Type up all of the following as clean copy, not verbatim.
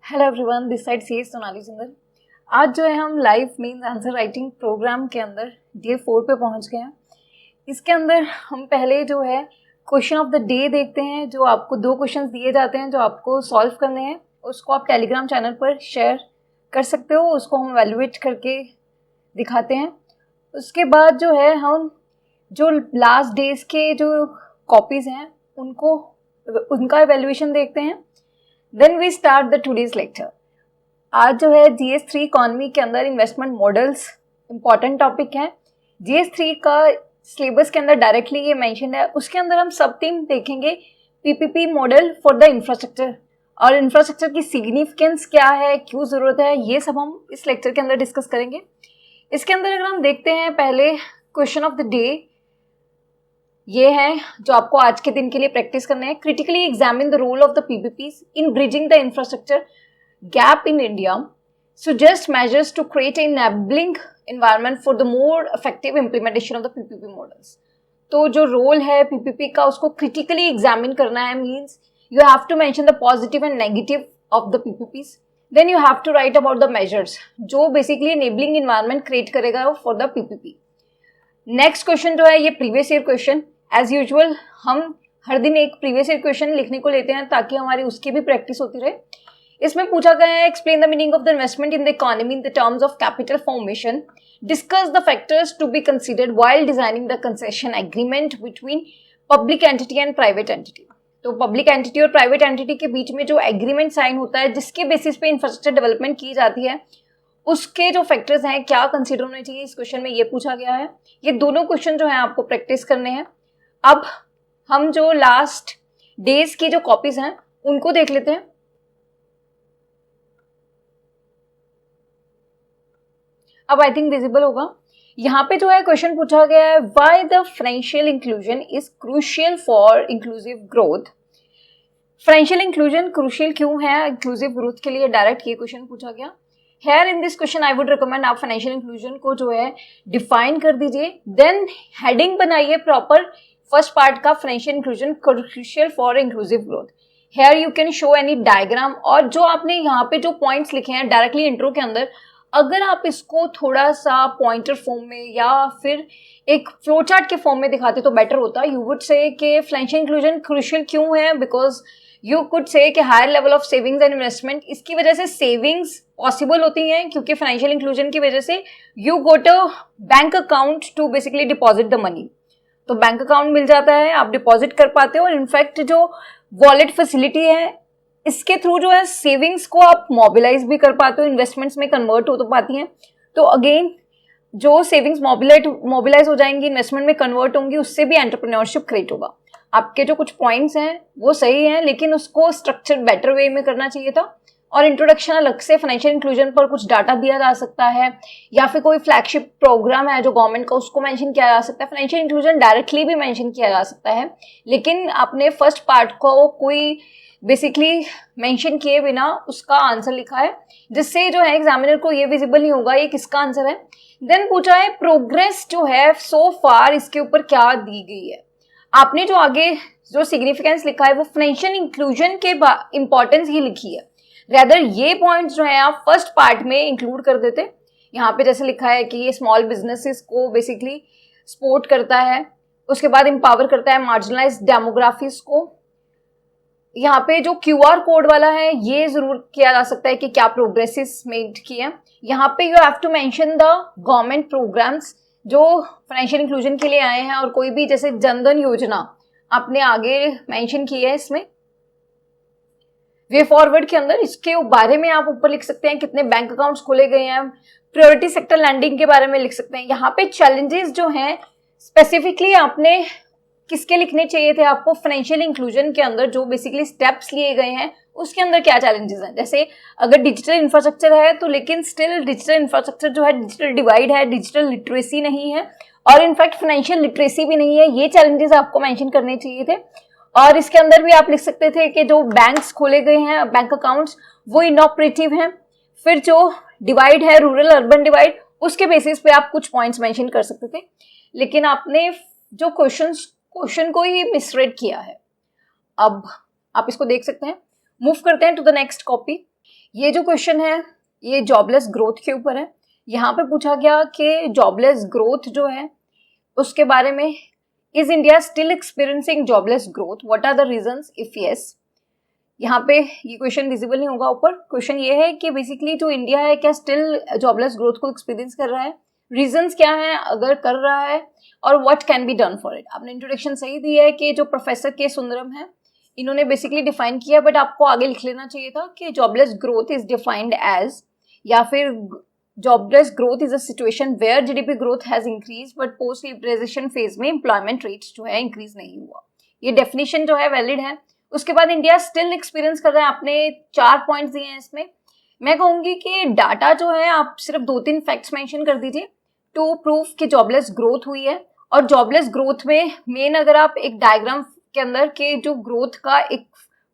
Hello everyone, this side सी सोनाली सुंदर। आज जो है हम live means answer writing program के अंदर डे 4 पे पहुंच गए हैं। इसके अंदर हम पहले जो है क्वेश्चन ऑफ द डे देखते हैं। जो आपको 2 क्वेश्चंस दिए जाते हैं जो आपको सॉल्व करने हैं, उसको आप टेलीग्राम चैनल पर शेयर कर सकते हो, उसको हम एवेलुएट करके दिखाते हैं। उसके बाद जो है हम जो लास्ट डेज के जो कॉपीज़ हैं उनका एवेल्युएशन देखते हैं। Then we start the today's lecture. आज जो है GS3 इकोनॉमी के अंदर इन्वेस्टमेंट मॉडल्स इंपॉर्टेंट टॉपिक है। GS3 का सिलेबस के अंदर डायरेक्टली ये मेंशन है। उसके अंदर हम सब थीम देखेंगे PPP model for the infrastructure, और इंफ्रास्ट्रक्चर की सिग्निफिकेंस क्या है, क्यों ज़रूरत है, ये सब हम इस लेक्चर के अंदर डिस्कस करेंगे। इसके अंदर अगर हम देखते हैं पहले क्वेश्चन ऑफ द डे, ये है जो आपको आज के दिन के लिए प्रैक्टिस करना है। Critically examine the role of the PPPs in bridging the infrastructure gap in India, suggest measures to create an enabling environment for the more effective implementation of the PPP models। तो जो role है PPP का उसको critically examine करना है, means you have to mention the positive and negative of the PPPs। Then you have to write about the measures जो basically enabling environment create करेगा for the PPP। Next question जो है ये previous year question. As usual हम हर दिन एक previous year question लिखने को लेते हैं ताकि हमारी उसकी भी प्रैक्टिस होती रहे। इसमें पूछा गया है explain the meaning of the investment in the economy in the terms of capital formation, discuss the factors to be considered while designing the concession agreement between public entity and private entity. तो public entity और private entity के बीच में जो agreement sign होता है जिसके basis पे इंफ्रास्ट्रक्चर डेवलपमेंट की जाती है, उसके जो फैक्टर्स हैं क्या कंसीडर होने चाहिए, इस क्वेश्चन में ये पूछा गया है। ये दोनों क्वेश्चन जो है आपको प्रैक्टिस करने हैं। अब हम जो लास्ट डेज की जो कॉपीज हैं उनको देख लेते हैं। अब आई थिंक विजिबल होगा। यहाँ पे जो है क्वेश्चन पूछा गया है why the financial inclusion is crucial for inclusive growth. Financial inclusion crucial क्यों है इंक्लूसिव ग्रोथ के लिए, डायरेक्ट ये क्वेश्चन पूछा गया। Here in this question I would recommend आप फाइनेंशियल इंक्लूजन को जो है डिफाइन कर दीजिए, देन हेडिंग बनाइए प्रॉपर। फर्स्ट पार्ट का financial inclusion crucial for inclusive growth. Here you can show any diagram, और जो आपने यहाँ पे जो पॉइंट्स लिखे हैं डायरेक्टली इंट्रो के अंदर, अगर आप इसको थोड़ा सा पॉइंटर फॉर्म में या फिर एक फ्लो चार्ट के फॉर्म में दिखाते तो बेटर होता। यू वुड से कि फाइनेंशियल इंक्लूजन क्रूशियल क्यों है, बिकॉज यू कुड से कि higher level of savings and investment, इसकी वजह से सेविंग्स पॉसिबल होती हैं क्योंकि फाइनेंशियल इंक्लूजन की वजह से you got a bank account to basically deposit the money. तो बैंक अकाउंट मिल जाता है, आप डिपॉजिट कर पाते हो, और इनफैक्ट जो वॉलेट फैसिलिटी है इसके थ्रू जो है सेविंग्स को आप मोबिलाइज भी कर पाते हो, इन्वेस्टमेंट्स में कन्वर्ट हो तो पाती हैं। तो अगेन जो सेविंग्स मोबिलाइज हो जाएंगी, इन्वेस्टमेंट में कन्वर्ट होंगी, उससे भी एंटरप्रेन्योरशिप क्रिएट होगा। आपके जो कुछ पॉइंट्स हैं वो सही हैं, लेकिन उसको स्ट्रक्चर बेटर वे में करना चाहिए था। और इंट्रोडक्शन अलग से फाइनेंशियल इंक्लूजन पर कुछ डाटा दिया जा सकता है, या फिर कोई फ्लैगशिप प्रोग्राम है जो गवर्नमेंट का, उसको मेंशन किया जा सकता है। फाइनेंशियल इंक्लूजन डायरेक्टली भी मेंशन किया जा सकता है, लेकिन आपने फर्स्ट पार्ट को कोई बेसिकली मेंशन किए बिना उसका आंसर लिखा है, जिससे जो है एग्जामिनर को ये विजिबल नहीं होगा ये किसका आंसर है। देन पूछा है प्रोग्रेस जो है सो फार, इसके ऊपर क्या दी गई है। आपने जो आगे जो सिग्निफिकेंस लिखा है वो फाइनेंशियल इंक्लूजन के इंपॉर्टेंस ही लिखी है। रेदर ये पॉइंट्स जो है आप फर्स्ट पार्ट में इंक्लूड कर देते। यहाँ पे जैसे लिखा है कि ये स्मॉल बिजनेसेस को बेसिकली सपोर्ट करता है, उसके बाद एम्पावर करता है मार्जिनलाइज्ड डेमोग्राफीज को। यहाँ पे जो QR कोड वाला है ये जरूर किया जा सकता है कि क्या प्रोग्रेसेस मेड किए हैं। यहाँ पे you have to mention the government programs जो फाइनेंशियल इंक्लूजन के लिए आए हैं, और कोई भी जैसे जनधन योजना आपने आगे मेंशन की है इसमें वे फॉरवर्ड के अंदर, इसके बारे में आप ऊपर लिख सकते हैं कितने बैंक अकाउंट्स खोले गए हैं। प्रायोरिटी सेक्टर लैंडिंग के बारे में लिख सकते हैं। यहाँ पे चैलेंजेस जो हैं स्पेसिफिकली आपने किसके लिखने चाहिए थे आपको, फाइनेंशियल इंक्लूजन के अंदर जो बेसिकली स्टेप्स लिए गए हैं उसके अंदर क्या चैलेंजेस हैं। जैसे अगर डिजिटल इंफ्रास्ट्रक्चर है तो लेकिन स्टिल डिजिटल इंफ्रास्ट्रक्चर जो है डिजिटल डिवाइड है, डिजिटल लिटरेसी नहीं है, और इनफैक्ट फाइनेंशियल लिटरेसी भी नहीं है। ये चैलेंजेस आपको मेंशन करने चाहिए थे। और इसके अंदर भी आप लिख सकते थे कि जो बैंक्स खोले गए हैं, बैंक अकाउंट्स, वो इनऑपरेटिव हैं। फिर जो डिवाइड है रूरल अर्बन डिवाइड, उसके बेसिस पे आप कुछ पॉइंट्स मेंशन कर सकते थे, लेकिन आपने जो क्वेश्चन को ही मिसरीड किया है। अब आप इसको देख सकते हैं। मूव करते हैं टू द नेक्स्ट कॉपी। ये जो क्वेश्चन है ये जॉबलेस ग्रोथ के ऊपर है। यहाँ पे पूछा गया कि जॉबलेस ग्रोथ जो है उसके बारे में, is India still experiencing jobless growth, what are the reasons if yes. यहाँ पे ये क्वेश्चन विजिबल नहीं होगा ऊपर। क्वेश्चन ये है कि बेसिकली जो इंडिया है क्या स्टिल जॉबलेस ग्रोथ को एक्सपीरियंस कर रहा है, रीजंस क्या है अगर कर रहा है, और what can be done for it. आपने इंट्रोडक्शन सही दी है कि जो प्रोफेसर के सुंदरम है इन्होंने बेसिकली डिफाइन किया, बट आपको आगे लिख लेना चाहिए था कि jobless growth is defined as, या फिर jobless growth is a situation where GDP growth has increase but post liberalization phase में एम्प्लॉयमेंट रेट्स जो है इंक्रीज नहीं हुआ। ये डेफिनेशन जो है वैलिड है। उसके बाद इंडिया स्टिल एक्सपीरियंस कर रहा है, आपने 4 पॉइंट्स दिए हैं इसमें। मैं कहूंगी कि डाटा जो है आप सिर्फ 2-3 फैक्ट्स मेंशन कर दीजिए टू प्रूफ कि जॉबलेस ग्रोथ हुई है। और जॉबलेस ग्रोथ में मेन अगर आप एक डायग्राम के अंदर के जो ग्रोथ का एक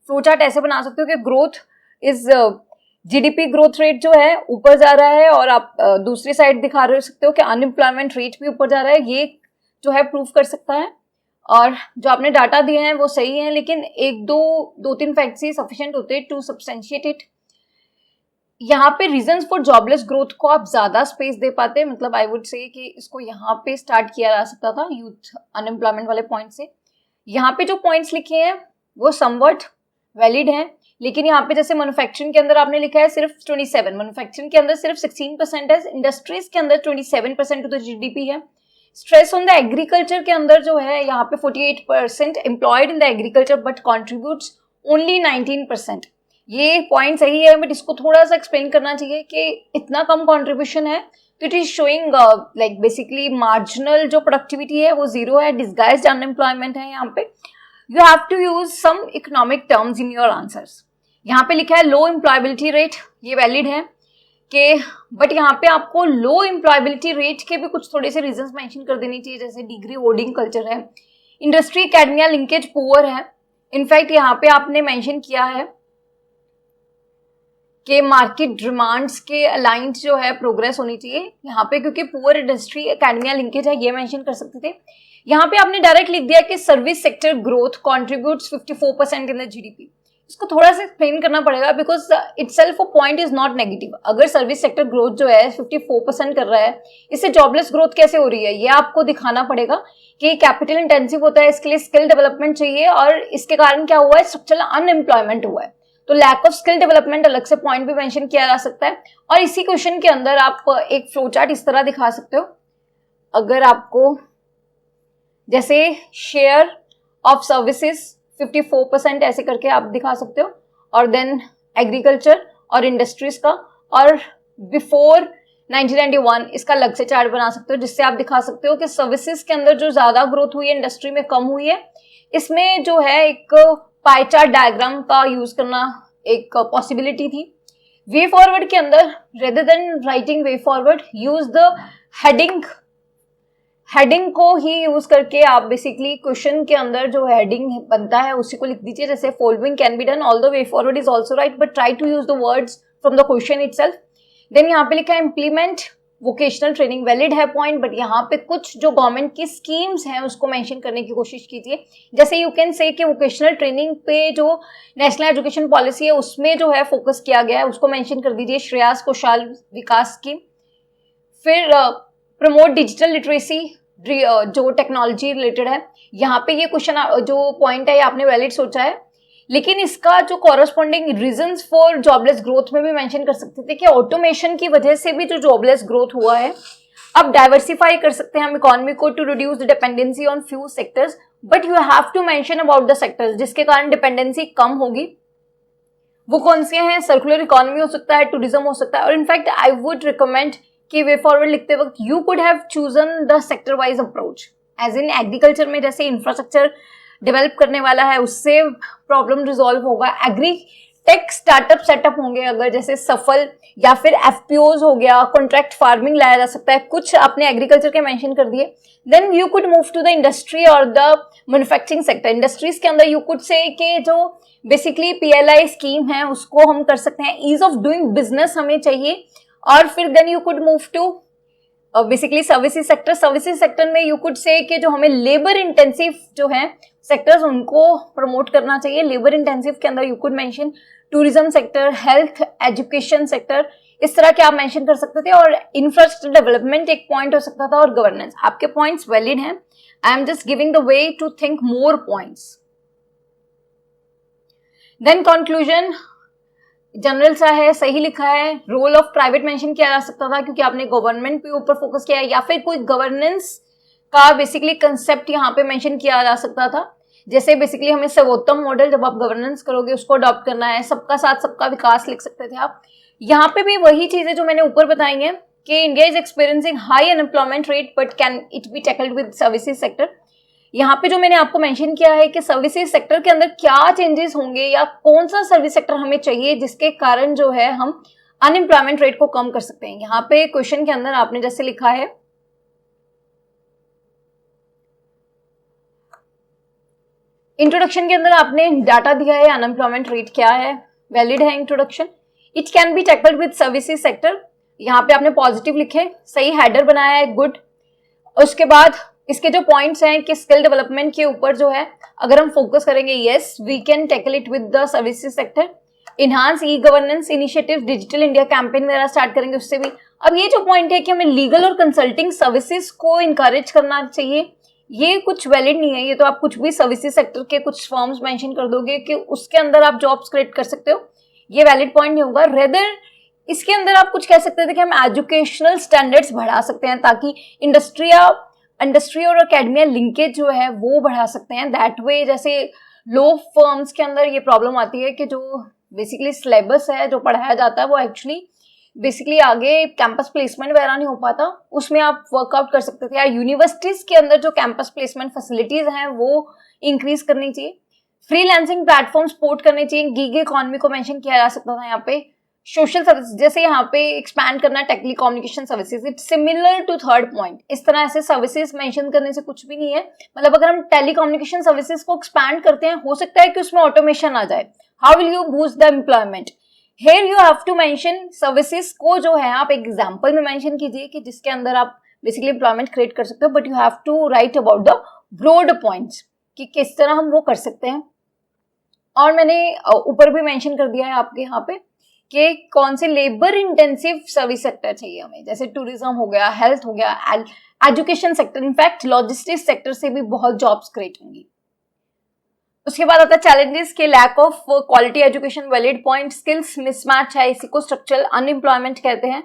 फ्लो चार्ट ऐसे बना सकते हो कि growth is GDP growth rate जो है ऊपर जा रहा है, और आप दूसरी साइड दिखा रहे सकते हो कि अनएम्प्लॉयमेंट रेट भी ऊपर जा रहा है, ये जो है प्रूफ कर सकता है। और जो आपने डाटा दिए हैं वो सही है, लेकिन 2-3 फैक्ट्स ही सफिशिएंट होते टू सब्सटेंशिएट इट। यहाँ पे रीजंस फॉर जॉबलेस ग्रोथ को आप ज्यादा स्पेस दे पाते, मतलब आई वुड से कि इसको यहाँ पे स्टार्ट किया जा सकता था यूथ अनएम्प्लॉयमेंट वाले पॉइंट से। यहाँ पे जो पॉइंट्स लिखे हैं वो समवट वैलिड हैं, लेकिन यहाँ पे जैसे मैन्युफैक्चरिंग के अंदर आपने लिखा है सिर्फ 27, मैन्युफैक्चरिंग के अंदर सिर्फ 16% है, इंडस्ट्रीज के अंदर 27% टू द जीडीपी है। स्ट्रेस ऑन द एग्रीकल्चर के अंदर जो है यहाँ पे 48% employed in the agriculture but contributes only 19%। ये पॉइंट सही है, बट इसको थोड़ा सा एक्सप्लेन करना चाहिए कि इतना कम कॉन्ट्रीब्यूशन है तो it is showing like basically marginal जो प्रोडक्टिविटी है वो जीरो है, डिस्गाइज्ड अनएम्प्लॉयमेंट है। यहाँ पे you have to use some economic terms in your answers. यहाँ पे लिखा है लो एम्प्लॉयबिलिटी रेट, ये वैलिड है कि, बट यहाँ पे आपको लो एम्प्लॉयबिलिटी रेट के भी कुछ थोड़े से रीजंस मेंशन कर देनी चाहिए, जैसे डिग्री होल्डिंग कल्चर है, इंडस्ट्री एकेडमिया लिंकेज पुअर है। इनफैक्ट यहाँ पे आपने मेंशन किया है कि मार्केट डिमांड्स के अलाइंड जो है प्रोग्रेस होनी चाहिए यहाँ पे, क्योंकि पुअर इंडस्ट्री एकेडमिया लिंकेज है, ये मेंशन कर सकते थे। यहाँ पे आपने डायरेक्ट लिख दिया कि service sector growth contributes 54% in the GDP. इसको थोड़ा सा एक्सप्लेन करना पड़ेगा, because itself a point is not negative. अगर सर्विस सेक्टर ग्रोथ जो है 54% कर रहा है, इससे जॉबलेस ग्रोथ कैसे हो रही है, ये आपको दिखाना पड़ेगा कि कैपिटल इंटेंसिव होता है, इसके लिए स्किल डेवलपमेंट चाहिए, और इसके कारण क्या हुआ है, स्ट्रक्चरल अनएम्प्लॉयमेंट हुआ है। तो लैक ऑफ स्किल डेवलपमेंट अलग से पॉइंट भी मेंशन किया जा सकता है। और इसी क्वेश्चन के अंदर आप एक फ्लो चार्ट इस तरह दिखा सकते हो, अगर आपको जैसे शेयर ऑफ सर्विसेज 54% ऐसे करके आप दिखा सकते हो, और देन एग्रीकल्चर और इंडस्ट्रीज का, और बिफोर 1991 इसका अलग से चार्ट बना सकते हो, जिससे आप दिखा सकते हो कि सर्विसेज के अंदर जो ज्यादा ग्रोथ हुई है, इंडस्ट्री में कम हुई है। इसमें जो है एक पाई चार्ट डायग्राम का यूज करना एक पॉसिबिलिटी थी। वे फॉरवर्ड के अंदर rather than writing way forward use the heading को ही यूज करके आप बेसिकली क्वेश्चन के अंदर जो हेडिंग बनता है उसी को लिख दीजिए, जैसे following can be done although way forward is also right but try to use the words from the question itself. Then यहाँ पे लिखा है इम्प्लीमेंट वोकेशनल ट्रेनिंग, वैलिड है पॉइंट, बट यहाँ पे कुछ जो गवर्नमेंट की स्कीम्स हैं उसको मेंशन करने की कोशिश कीजिए। जैसे यू कैन से कि वोकेशनल ट्रेनिंग पे जो नेशनल एजुकेशन पॉलिसी है उसमें जो है फोकस किया गया है, उसको मेंशन कर दीजिए, श्रेयास कौशल विकास स्कीम। फिर प्रमोट डिजिटल लिटरेसी जो टेक्नोलॉजी रिलेटेड है, यहाँ पे ये क्वेश्चन जो पॉइंट है ये आपने वैलिड सोचा है, लेकिन इसका जो corresponding reasons for jobless growth में भी मेंशन कर सकते थे कि ऑटोमेशन की वजह से भी जो जॉबलेस ग्रोथ हुआ है। अब डाइवर्सिफाई कर सकते हैं हम इकोनॉमी को to reduce the dependency on few sectors, but you have to mention about the sectors जिसके कारण डिपेंडेंसी कम होगी। वो कौन से हैं? सर्कुलर इकोनॉमी हो सकता है, टूरिज्म हो सकता है, और इनफैक्ट आई वुड रिकमेंड कि वे फॉरवर्ड लिखते वक्त you could have chosen the sector wise approach, as in agriculture में जैसे इंफ्रास्ट्रक्चर डेवलप करने वाला है उससे प्रॉब्लम रिजॉल्व होगा, एग्री टेक स्टार्टअप सेटअप होंगे अगर जैसे सफल, या फिर एफपीओज हो गया, कॉन्ट्रैक्ट फार्मिंग लाया जा सकता है, कुछ आपने एग्रीकल्चर के मेंशन कर दिए। Then you could move to the industry और द मैन्युफैक्चरिंग सेक्टर। इंडस्ट्रीज के अंदर यू कुड से कि जो बेसिकली पीएलआई स्कीम है उसको हम कर सकते हैं, ईज ऑफ डूइंग बिजनेस हमें चाहिए, और फिर then you could move to basically services sector. Services sector में यू कुड से कि जो हमें लेबर इंटेंसिव जो है सेक्टर्स उनको प्रमोट करना चाहिए। लेबर इंटेंसिव के अंदर you could mention tourism sector, health, education sector, इस तरह के आप मेंशन कर सकते थे। और इंफ्रास्ट्रक्चर डेवलपमेंट एक पॉइंट हो सकता था, और गवर्नेंस। आपके पॉइंट्स वैलिड हैं, I am just giving the way to think more points. Then conclusion general सा है, सही लिखा है। रोल ऑफ प्राइवेट मेंशन किया जा सकता था क्योंकि आपने गवर्नमेंट के ऊपर फोकस किया है, या फिर कोई गवर्नेंस का बेसिकली कंसेप्ट यहाँ पे मेंशन किया जा सकता था। जैसे बेसिकली हमें सर्वोत्तम मॉडल, जब आप गवर्नेंस करोगे उसको अडॉप्ट करना है, सबका साथ सबका विकास लिख सकते थे आप। यहाँ पे भी वही चीजें जो मैंने ऊपर बताई हैं कि India is experiencing high unemployment rate but can it be tackled with services sector. यहाँ पे जो मैंने आपको मेंशन किया है कि सर्विसेज सेक्टर के अंदर क्या चेंजेस होंगे या कौन सा सर्विस सेक्टर हमें चाहिए जिसके कारण जो है हम अनएम्प्लॉयमेंट रेट को कम कर सकते हैं। यहाँ पे क्वेश्चन के अंदर आपने जैसे लिखा है, इंट्रोडक्शन के अंदर आपने डाटा दिया है अनएम्प्लॉयमेंट रेट क्या है, वैलिड है introduction. It can be tackled with services sector, यहाँ पे आपने पॉजिटिव लिखे, सही हेडर बनाया है, गुड। उसके बाद इसके जो पॉइंट्स हैं कि स्किल डेवलपमेंट के ऊपर जो है अगर हम फोकस करेंगे, yes we can tackle it with the services sector. Enhance e governance initiative, digital India campaign वगैरह स्टार्ट करेंगे उससे भी। अब ये जो पॉइंट है कि हमें लीगल और कंसल्टिंग सर्विसेज को इनकरेज करना चाहिए, ये कुछ वैलिड नहीं है। ये तो आप कुछ भी सर्विसेज सेक्टर के कुछ फर्म्स मेंशन कर दोगे कि उसके अंदर आप जॉब्स क्रिएट कर सकते हो, ये वैलिड पॉइंट नहीं होगा। रेदर इसके अंदर आप कुछ कह सकते थे कि हम एजुकेशनल स्टैंडर्ड्स बढ़ा सकते हैं ताकि इंडस्ट्री और एकेडमिया लिंकेज जो है वो बढ़ा सकते हैं। दैट वे जैसे लो फर्म्स के अंदर ये प्रॉब्लम आती है कि जो बेसिकली सिलेबस है जो पढ़ाया जाता है वो एक्चुअली बेसिकली आगे कैंपस प्लेसमेंट वगैरह नहीं हो पाता, उसमें आप वर्कआउट कर सकते थे। या यूनिवर्सिटीज के अंदर जो कैंपस प्लेसमेंट फैसिलिटीज हैं वो इंक्रीज करनी चाहिए। फ्रीलांसिंग प्लेटफॉर्म सपोर्ट करने चाहिए। गीग इकोनॉमी को मेंशन किया जा सकता था यहाँ पे। सोशल सर्विस जैसे यहाँ पे एक्सपैंड करना telecommunication services, it's similar to third point. इस तरह ऐसे सर्विसेज मेंशन करने से कुछ भी नहीं है। मतलब अगर हम टेली कम्युनिकेशन सर्विसेज को एक्सपैंड करते हैं, हो सकता है कि उसमें ऑटोमेशन आ जाए। How will you boost the employment? Here you have to mention services को जो है आप एग्जाम्पल में मेंशन कीजिए कि जिसके अंदर आप बेसिकली एम्प्लॉयमेंट क्रिएट कर सकते हो, but you have to write about the broad points कि किस तरह हम वो कर सकते हैं। और मैंने ऊपर भी मेंशन कर दिया है आपके यहाँ पे कि कौन से लेबर इंटेंसिव सर्विस सेक्टर चाहिए हमें, जैसे टूरिज्म हो गया, हेल्थ हो गया, education sector, in fact logistics sector से भी बहुत जॉब्स क्रिएट होंगी। उसके बाद आता है चैलेंजेस के lack of quality education, valid point, skills mismatch है, इसी को स्ट्रक्चरल अनएम्प्लॉयमेंट कहते हैं।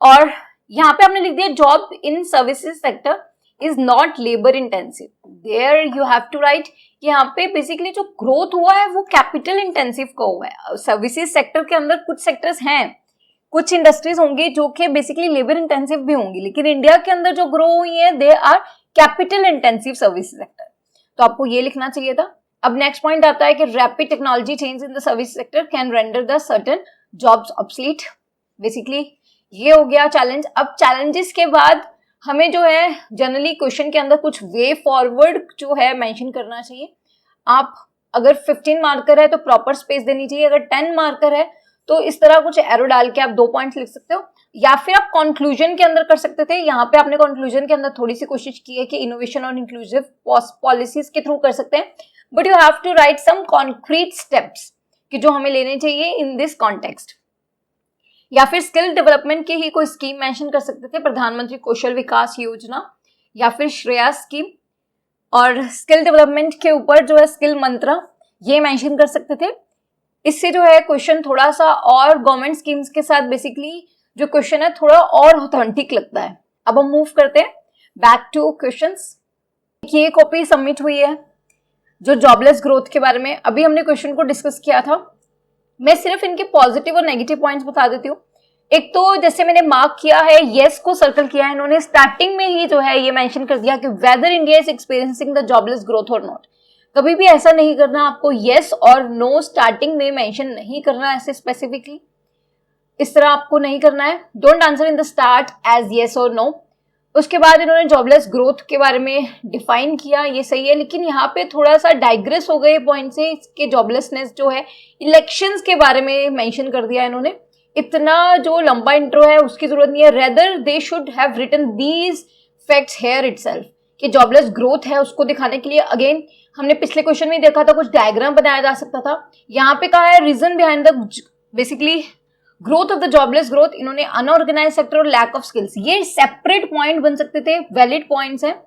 और यहाँ पे आपने लिख दिया job in services sector is not labour intensive. There you have to write यहाँ पे बेसिकली जो ग्रोथ हुआ है वो कैपिटल इंटेंसिव का हुआ है। सर्विसेज सेक्टर के अंदर कुछ सेक्टर्स हैं, कुछ इंडस्ट्रीज होंगी जो कि बेसिकली लेबर इंटेंसिव भी होंगी, लेकिन इंडिया के अंदर जो ग्रो हुई है they are capital intensive services sector. तो आपको ये लिखना चाहिए था। अब नेक्स्ट पॉइंट आता है कि rapid technology change in the service sector can render the certain jobs obsolete. Basically ये हो गया चैलेंज। अब चैलेंजेस के बाद हमें जो है जनरली क्वेश्चन के अंदर कुछ वे फॉरवर्ड जो है मेंशन करना चाहिए। आप अगर 15 मार्कर है तो प्रॉपर स्पेस देनी चाहिए, अगर 10 मार्कर है तो इस तरह कुछ एरो डाल के आप 2 पॉइंट्स लिख सकते हो, या फिर आप कंक्लूजन के अंदर कर सकते थे। यहाँ पे आपने कंक्लूजन के अंदर थोड़ी सी कोशिश की है कि इनोवेशन और इंक्लूसिव पॉलिसीज के थ्रू कर सकते हैं, but you have to write some concrete steps कि जो हमें लेने चाहिए इन दिस कॉन्टेक्स्ट। या फिर स्किल डेवलपमेंट की ही कोई स्कीम मेंशन कर सकते थे, प्रधानमंत्री कौशल विकास योजना या फिर श्रेया स्कीम। और स्किल डेवलपमेंट के ऊपर जो है स्किल मंत्रा ये मेंशन कर सकते थे। इससे जो है क्वेश्चन थोड़ा सा और गवर्नमेंट स्कीम्स के साथ बेसिकली जो क्वेश्चन है थोड़ा और ऑथेंटिक लगता है। अब हम मूव करते हैं बैक टू क्वेश्चंस। ये कॉपी सबमिट हुई है जो जॉबलेस ग्रोथ के बारे में अभी हमने क्वेश्चन को डिस्कस किया था। मैं सिर्फ इनके पॉजिटिव और नेगेटिव पॉइंट्स बता देती हूँ। एक तो जैसे मैंने मार्क किया है, यस को सर्कल किया है इन्होंने, स्टार्टिंग में ही जो है ये मेंशन कर दिया कि weather India is experiencing the jobless growth और नॉट। कभी भी ऐसा नहीं करना, आपको यस और नो स्टार्टिंग में मेंशन नहीं करना ऐसे स्पेसिफिकली, इस तरह आपको नहीं करना है। Don't answer in the start as yes और नो। उसके बाद इन्होंने जॉबलेस ग्रोथ के बारे में डिफाइन किया, ये सही है, लेकिन यहाँ पे थोड़ा सा डाइग्रेस हो गए पॉइंट से। इसके जॉबलेसनेस जो है इलेक्शंस के बारे में मेंशन कर दिया इन्होंने। इतना जो लंबा इंट्रो है उसकी जरूरत नहीं है, rather they should have written these facts here itself. कि जॉबलेस ग्रोथ है उसको दिखाने के लिए अगेन हमने पिछले क्वेश्चन में देखा था कुछ डायग्राम बनाया जा सकता था। यहाँ पे कहा है reason behind the basically growth of the jobless growth, इन्होंने अनऑर्गेनाइज सेक्टर और लैक ऑफ स्किल्स, ये सेपरेट पॉइंट बन सकते थे, वैलिड पॉइंट्स हैं।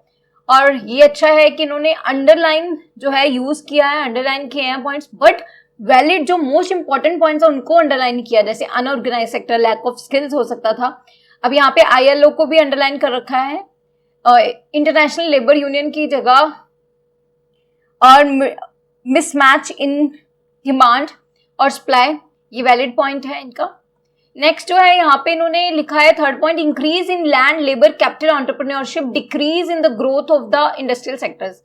और ये अच्छा है कि इन्होंने अंडरलाइन जो है यूज किया है, अंडरलाइन किए हैं पॉइंट्स, बट वैलिड जो मोस्ट इंपॉर्टेंट पॉइंट्स है उनको अंडरलाइन किया, जैसे unorganise sector, lack of skills हो सकता था। अब यहाँ पे ILO को भी अंडरलाइन कर रखा है, इंटरनेशनल लेबर यूनियन की जगह, और मिसमैच इन डिमांड और सप्लाई, ये वैलिड पॉइंट है इनका। नेक्स्ट जो है यहाँ पे इन्होंने लिखा है third point, increase in land labour capital entrepreneurship, decrease in the growth of the industrial sectors.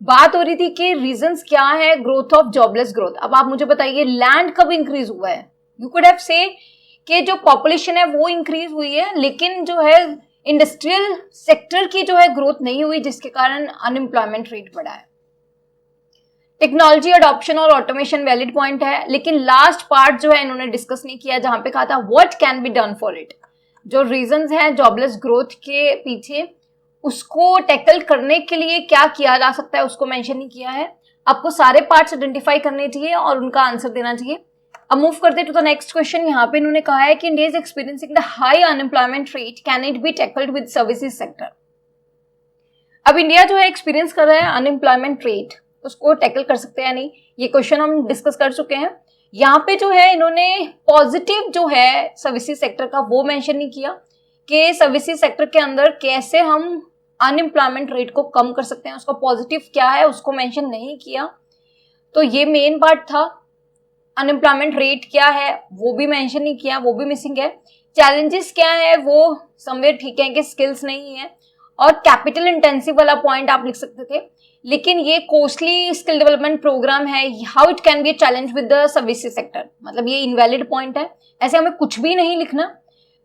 बात हो रही थी कि रीजंस क्या है ग्रोथ ऑफ जॉबलेस ग्रोथ। अब आप मुझे बताइए लैंड कब इंक्रीज हुआ है? यू कुड हैव से कि जो पॉपुलेशन है वो इंक्रीज हुई है, लेकिन जो है इंडस्ट्रियल सेक्टर की जो है ग्रोथ नहीं हुई, जिसके कारण अनएम्प्लॉयमेंट रेट बढ़ा है। टेक्नोलॉजी अडॉप्शन और ऑटोमेशन वैलिड पॉइंट है, लेकिन लास्ट पार्ट जो है इन्होंने डिस्कस नहीं किया, जहां पे कहा था what can be done for it. जो रीजंस हैं जॉबलेस ग्रोथ के पीछे, उसको टैकल करने के लिए क्या किया जा सकता है उसको मेंशन नहीं किया है। आपको सारे पार्ट्स आइडेंटिफाई करने चाहिए और उनका आंसर देना चाहिए। अब मूव करते टू द नेक्स्ट क्वेश्चन। यहाँ पे इन्होंने कहा है कि India is experiencing the high unemployment rate, can it be tackled with services sector. अब इंडिया जो है एक्सपीरियंस कर रहा है अनएम्प्लॉयमेंट रेट, उसको टैकल कर सकते हैं नहीं, ये क्वेश्चन हम डिस्कस कर चुके हैं। यहाँ पे जो है इन्होंने पॉजिटिव जो है सर्विसेज सेक्टर का वो मेंशन नहीं किया कि सर्विसेज सेक्टर के अंदर कैसे हम अनएम्प्लॉयमेंट रेट को कम कर सकते हैं, उसका पॉजिटिव क्या है उसको मेंशन नहीं किया। तो ये मेन पार्ट था। अनएम्प्लॉयमेंट रेट क्या है वो भी मेंशन नहीं किया, वो भी मिसिंग है। चैलेंजेस क्या है वो समवेयर ठीक है कि स्किल्स नहीं है, और कैपिटल इंटेंसिव वाला पॉइंट आप लिख सकते थे, लेकिन ये कॉस्टली स्किल डेवलपमेंट प्रोग्राम है, how it can be challenge with the services sector, मतलब ये इनवैलिड पॉइंट है। ऐसे हमें कुछ भी नहीं लिखना।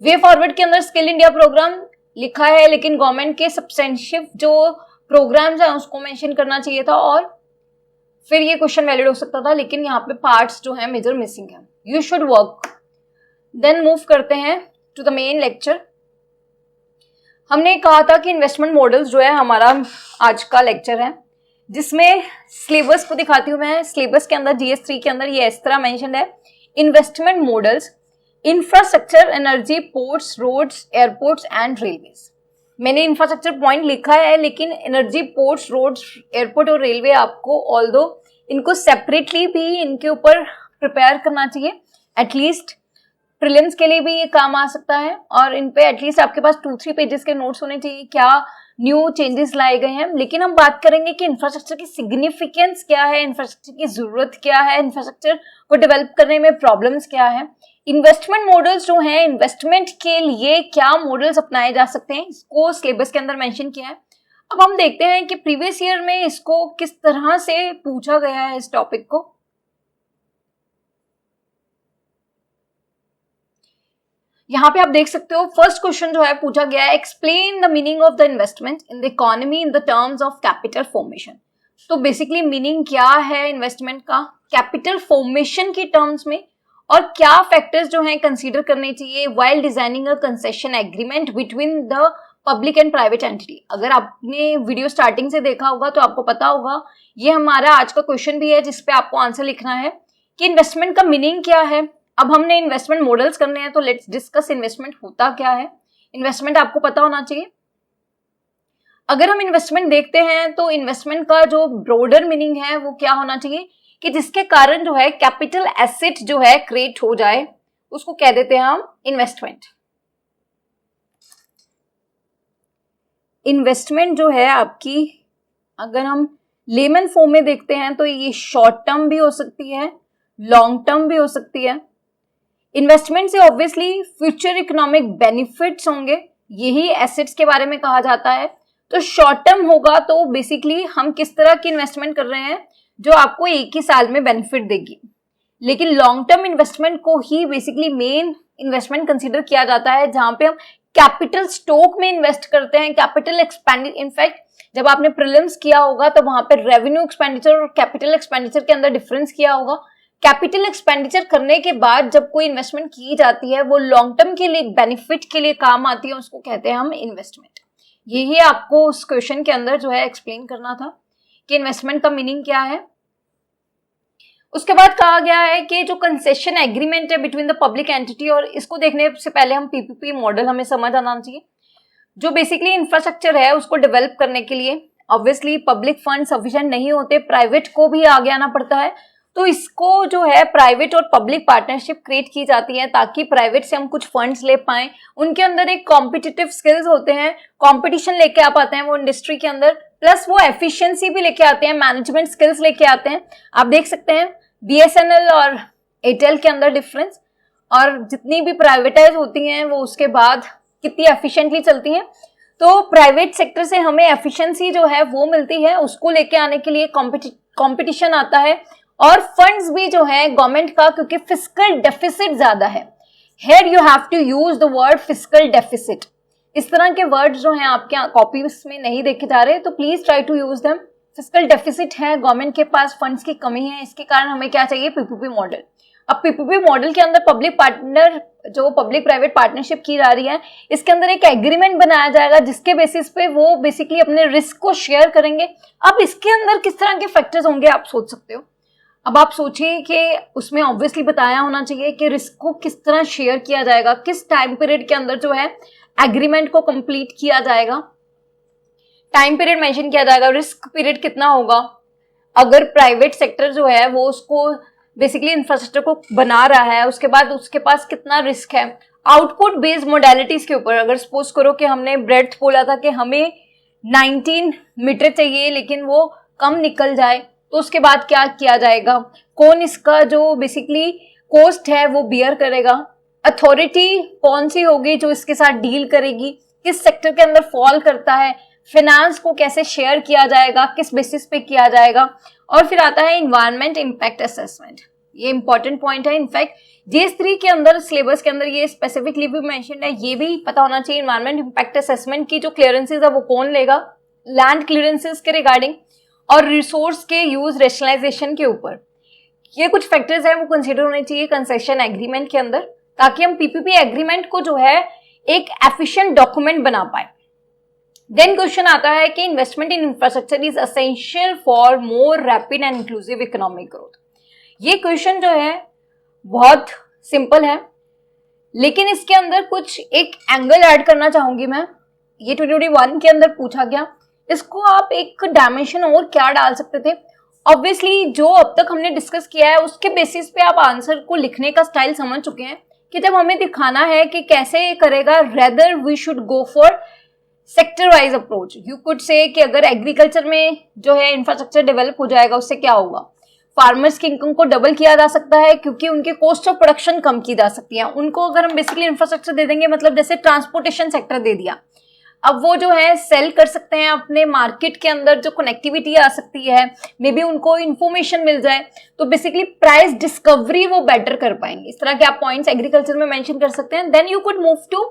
वे फॉरवर्ड के अंदर स्किल इंडिया प्रोग्राम लिखा है, लेकिन गवर्नमेंट के सब्सटेंशिव जो प्रोग्राम्स हैं उसको मेंशन करना चाहिए था, और फिर ये क्वेश्चन वैलिड हो सकता था, लेकिन यहाँ पे पार्ट्स जो है मेजर मिसिंग है। You should work. Then move करते हैं टू द मेन लेक्चर। हमने कहा था कि इन्वेस्टमेंट मॉडल्स जो है हमारा आज का लेक्चर है, जिसमें सिलेबस को दिखाती हूँ मैं। सिलेबस के अंदर GS3 के अंदर ये इस तरह मेंशन है, investment models, infrastructure, energy, ports, roads, airports and railways. मैंने इंफ्रास्ट्रक्चर पॉइंट लिखा है, लेकिन एनर्जी, पोर्ट्स, रोड्स, एयरपोर्ट और रेलवे आपको ऑल्दो इनको सेपरेटली भी इनके ऊपर प्रिपेयर करना चाहिए। एटलीस्ट प्रीलिम्स के लिए भी ये काम आ सकता है, और इन पे एटलीस्ट आपके पास 2-3 पेजेस के नोट्स होने चाहिए, क्या न्यू चेंजेस लाए गए हैं। लेकिन हम बात करेंगे कि इंफ्रास्ट्रक्चर की सिग्निफिकेंस क्या है, इंफ्रास्ट्रक्चर की जरूरत क्या है, इंफ्रास्ट्रक्चर को डेवलप करने में प्रॉब्लम्स क्या है, इन्वेस्टमेंट मॉडल्स जो हैं, इन्वेस्टमेंट के लिए क्या मॉडल्स अपनाए जा सकते हैं, इसको सिलेबस के अंदर मेंशन किया है। अब हम देखते हैं कि प्रीवियस ईयर में इसको किस तरह से पूछा गया है इस टॉपिक को। यहाँ पे आप देख सकते हो फर्स्ट क्वेश्चन जो है पूछा गया है, explain the meaning of the investment in the economy in the terms of capital formation. तो बेसिकली मीनिंग क्या है इन्वेस्टमेंट का कैपिटल फॉर्मेशन की टर्म्स में, और क्या फैक्टर्स जो हैं कंसीडर करने चाहिए while designing a concession agreement between the public and private entity. अगर आपने वीडियो स्टार्टिंग से देखा होगा तो आपको पता होगा, ये हमारा आज का क्वेश्चन भी है जिसपे आपको आंसर लिखना है कि इन्वेस्टमेंट का मीनिंग क्या है। अब हमने इन्वेस्टमेंट मॉडल्स करने हैं, तो लेट्स डिस्कस इन्वेस्टमेंट होता क्या है। इन्वेस्टमेंट आपको पता होना चाहिए। अगर हम इन्वेस्टमेंट देखते हैं तो इन्वेस्टमेंट का जो ब्रॉडर मीनिंग है वो क्या होना चाहिए कि जिसके कारण जो है कैपिटल एसेट जो है क्रिएट हो जाए, उसको कह देते हैं हम इन्वेस्टमेंट। इन्वेस्टमेंट जो है आपकी, अगर हम लेमन फॉर्म में देखते हैं तो ये शॉर्ट टर्म भी हो सकती है, लॉन्ग टर्म भी हो सकती है। इन्वेस्टमेंट से ऑब्वियसली फ्यूचर इकोनॉमिक बेनिफिट्स होंगे, यही एसेट्स के बारे में कहा जाता है। तो शॉर्ट टर्म होगा तो बेसिकली हम किस तरह की इन्वेस्टमेंट कर रहे हैं जो आपको एक ही साल में बेनिफिट देगी। लेकिन लॉन्ग टर्म इन्वेस्टमेंट को ही बेसिकली मेन इन्वेस्टमेंट कंसीडर किया जाता है, जहां पे हम कैपिटल स्टॉक में इन्वेस्ट करते हैं, कैपिटल एक्सपेंडिचर। इनफैक्ट जब आपने प्रीलिम्स किया होगा तो वहां पे रेवेन्यू एक्सपेंडिचर और कैपिटल एक्सपेंडिचर के अंदर डिफरेंस किया होगा। कैपिटल एक्सपेंडिचर करने के बाद जब कोई इन्वेस्टमेंट की जाती है वो लॉन्ग टर्म के लिए बेनिफिट के लिए काम आती है, उसको कहते हैं हम इन्वेस्टमेंट। यही आपको उस क्वेश्चन के अंदर जो है एक्सप्लेन करना था कि इन्वेस्टमेंट का मीनिंग क्या है। उसके बाद कहा गया है कि जो कंसेशन एग्रीमेंट है बिटवीन द पब्लिक एंटिटी, और इसको देखने से पहले हम पीपीपी मॉडल हमें समझ आना चाहिए। जो बेसिकली इंफ्रास्ट्रक्चर है उसको डेवलप करने के लिए ऑब्वियसली पब्लिक फंड सफिशिएंट नहीं होते, प्राइवेट को भी आगे आना पड़ता है। तो इसको जो है प्राइवेट और पब्लिक पार्टनरशिप क्रिएट की जाती है ताकि प्राइवेट से हम कुछ फंड्स ले पाएं। उनके अंदर एक कॉम्पिटिटिव स्किल्स होते हैं, कंपटीशन लेके आ पाते हैं वो इंडस्ट्री के अंदर, प्लस वो एफिशिएंसी भी लेके आते हैं, मैनेजमेंट स्किल्स लेके आते हैं। आप देख सकते हैं बीएसएनएल और एयरटेल के अंदर डिफरेंस, और जितनी भी प्राइवेटाइज होती हैं वो उसके बाद कितनी एफिशिएंटली चलती हैं। तो प्राइवेट सेक्टर से हमें एफिशिएंसी जो है वो मिलती है, उसको लेके आने के लिए कंपटीशन आता है, और फंड्स भी जो है गवर्नमेंट का, क्योंकि फिस्कल डेफिसिट ज्यादा है। Here you have to use the word fiscal deficit. इस तरह के वर्ड्स जो हैं आपके कॉपीज में नहीं देखे जा रहे, तो please try to use them. Fiscal deficit है, गवर्नमेंट के पास फंड्स की कमी है, इसके कारण हमें क्या चाहिए, पीपीपी मॉडल। अब पीपीपी मॉडल के अंदर पब्लिक पार्टनर, जो पब्लिक प्राइवेट पार्टनरशिप की जा रही है, इसके अंदर एक एग्रीमेंट बनाया जाएगा जिसके बेसिस पे वो बेसिकली अपने रिस्क को शेयर करेंगे। अब इसके अंदर किस तरह के फैक्टर्स होंगे आप सोच सकते हो। अब आप सोचिए कि उसमें ऑब्वियसली बताया होना चाहिए कि रिस्क को किस तरह शेयर किया जाएगा, किस टाइम पीरियड के अंदर जो है एग्रीमेंट को कंप्लीट किया जाएगा, टाइम पीरियड मेंशन किया जाएगा, रिस्क पीरियड कितना होगा, अगर प्राइवेट सेक्टर जो है वो उसको बेसिकली इंफ्रास्ट्रक्चर को बना रहा है, उसके बाद उसके पास कितना रिस्क है। आउटपुट बेस्ड मोडेलिटीज के ऊपर, अगर सपोज करो कि हमने ब्रेड्थ बोला था कि हमें 19 मीटर चाहिए लेकिन वो कम निकल जाए, तो उसके बाद क्या किया जाएगा, कौन इसका जो बेसिकली कॉस्ट है वो बियर करेगा, अथॉरिटी कौन सी होगी जो इसके साथ डील करेगी, किस सेक्टर के अंदर फॉल करता है, फाइनेंस को कैसे शेयर किया जाएगा, किस बेसिस पे किया जाएगा। और फिर आता है इन्वायरमेंट इम्पैक्ट असेसमेंट। ये इंपॉर्टेंट पॉइंट है, इनफैक्ट जीएस3 के अंदर सिलेबस के अंदर ये स्पेसिफिकली भी मेंशन है, ये भी पता होना चाहिए इन्वायरमेंट इम्पैक्ट असेसमेंट की जो क्लियरेंसेज है वो कौन लेगा, लैंड क्लियरेंसेज के रिगार्डिंग, और रिसोर्स के यूज रेशनलाइजेशन के ऊपर। ये कुछ फैक्टर्स हैं वो कंसीडर होने चाहिए कंसेशन एग्रीमेंट के अंदर, ताकि हम पीपीपी एग्रीमेंट को जो है एक एफिशिएंट डॉक्यूमेंट बना पाए। देन क्वेश्चन आता है कि investment in infrastructure is essential for more rapid and inclusive economic growth. ये क्वेश्चन जो है बहुत सिंपल है, लेकिन इसके अंदर कुछ एक एंगल ऐड करना चाहूंगी मैं। ये 2021 के अंदर पूछा गया, इसको आप एक डायमेंशन और क्या डाल सकते थे। ऑब्वियसली जो अब तक हमने डिस्कस किया है उसके बेसिस पे आप आंसर को लिखने का स्टाइल समझ चुके हैं कि जब हमें दिखाना है कि कैसे करेगा, rather we should go for sector wise approach. You could say कि अगर एग्रीकल्चर में जो है इंफ्रास्ट्रक्चर डेवलप हो जाएगा उससे क्या होगा, फार्मर्स की इनकम को डबल किया जा सकता है क्योंकि उनके कॉस्ट ऑफ प्रोडक्शन कम की जा सकती है। उनको अगर हम बेसिकली इंफ्रास्ट्रक्चर दे देंगे, मतलब जैसे ट्रांसपोर्टेशन सेक्टर दे दिया, अब वो जो है सेल कर सकते हैं अपने मार्केट के अंदर, जो कनेक्टिविटी आ सकती है, मे बी उनको इंफॉर्मेशन मिल जाए, तो बेसिकली प्राइस डिस्कवरी वो बेटर कर पाएंगे। इस तरह के आप पॉइंट्स एग्रीकल्चर में मेंशन कर सकते हैं। Then you could move to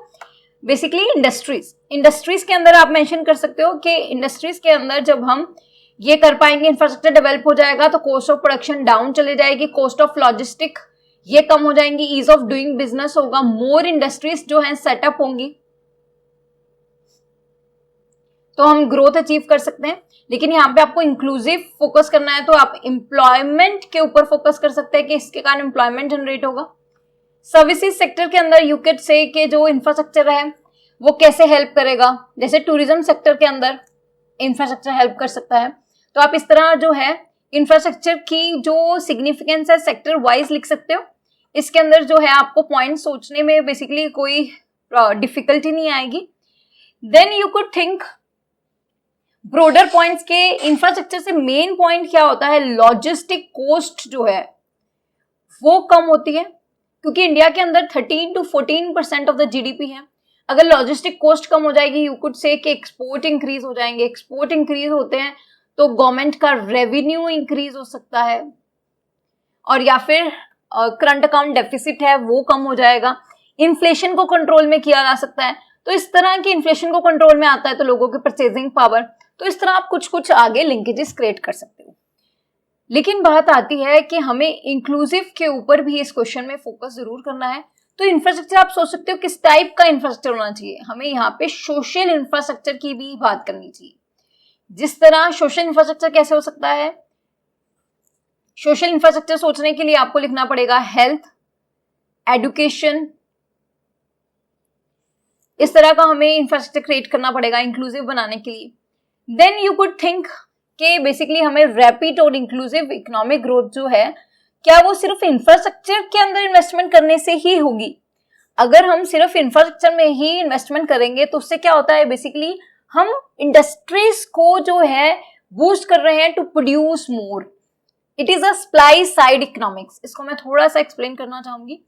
basically industries के अंदर आप मेंशन कर सकते हो कि इंडस्ट्रीज के अंदर जब हम ये कर पाएंगे, इंफ्रास्ट्रक्चर डेवलप हो जाएगा तो कॉस्ट ऑफ प्रोडक्शन डाउन चले जाएगी, कॉस्ट ऑफ लॉजिस्टिक ये कम हो जाएंगी, ईज ऑफ डूइंग बिजनेस होगा, मोर इंडस्ट्रीज जो है सेटअप होंगी, तो हम ग्रोथ अचीव कर सकते हैं। लेकिन यहाँ पे आपको इंक्लूसिव फोकस करना है तो आप एम्प्लॉयमेंट के ऊपर फोकस कर सकते हैं कि इसके कारण एम्प्लॉयमेंट जनरेट होगा। सर्विसेज सेक्टर के अंदर यू कैन से कि जो इंफ्रास्ट्रक्चर है वो कैसे हेल्प करेगा, जैसे टूरिज्म सेक्टर के अंदर इंफ्रास्ट्रक्चर हेल्प कर सकता है। तो आप इस तरह जो है इंफ्रास्ट्रक्चर की जो सिग्निफिकेंस है सेक्टर वाइज लिख सकते हो। इसके अंदर जो है आपको पॉइंट सोचने में बेसिकली कोई डिफिकल्टी नहीं आएगी। Then you could think broader points के इंफ्रास्ट्रक्चर से मेन पॉइंट क्या होता है, लॉजिस्टिक कॉस्ट जो है वो कम होती है, क्योंकि इंडिया के अंदर 13 to 14% ऑफ द जीडीपी है। अगर लॉजिस्टिक कॉस्ट कम हो जाएगी, यू कुड से कि एक्सपोर्ट इंक्रीज हो जाएंगे, एक्सपोर्ट इंक्रीज होते हैं तो गवर्नमेंट का रेवेन्यू इंक्रीज हो सकता है, और या फिर करंट अकाउंट डेफिसिट है वो कम हो जाएगा, इन्फ्लेशन को कंट्रोल में किया जा सकता है। तो इस तरह की इन्फ्लेशन को कंट्रोल में आता है तो लोगों की परचेजिंग पावर, तो इस तरह आप कुछ कुछ आगे लिंकेजेस क्रिएट कर सकते हो। लेकिन बात आती है कि हमें इंक्लूसिव के ऊपर भी इस क्वेश्चन में फोकस जरूर करना है। तो इंफ्रास्ट्रक्चर आप सोच सकते हो किस टाइप का इंफ्रास्ट्रक्चर होना चाहिए, हमें यहाँ पे सोशल इंफ्रास्ट्रक्चर की भी बात करनी चाहिए। जिस तरह सोशल इंफ्रास्ट्रक्चर कैसे हो सकता है, सोशल इंफ्रास्ट्रक्चर सोचने के लिए आपको लिखना पड़ेगा हेल्थ, एजुकेशन, इस तरह का हमें इंफ्रास्ट्रक्चर क्रिएट करना पड़ेगा इंक्लूसिव बनाने के लिए। देन यू कुड थिंक कि बेसिकली हमें रैपिड और इंक्लूसिव इकोनॉमिक ग्रोथ जो है, क्या वो सिर्फ इंफ्रास्ट्रक्चर के अंदर इन्वेस्टमेंट करने से ही होगी? अगर हम सिर्फ इंफ्रास्ट्रक्चर में ही इन्वेस्टमेंट करेंगे तो उससे क्या होता है, बेसिकली हम इंडस्ट्रीज को जो है बूस्ट कर रहे हैं to produce more. It is a supply side economics. इसको मैं थोड़ा सा एक्सप्लेन करना चाहूंगी।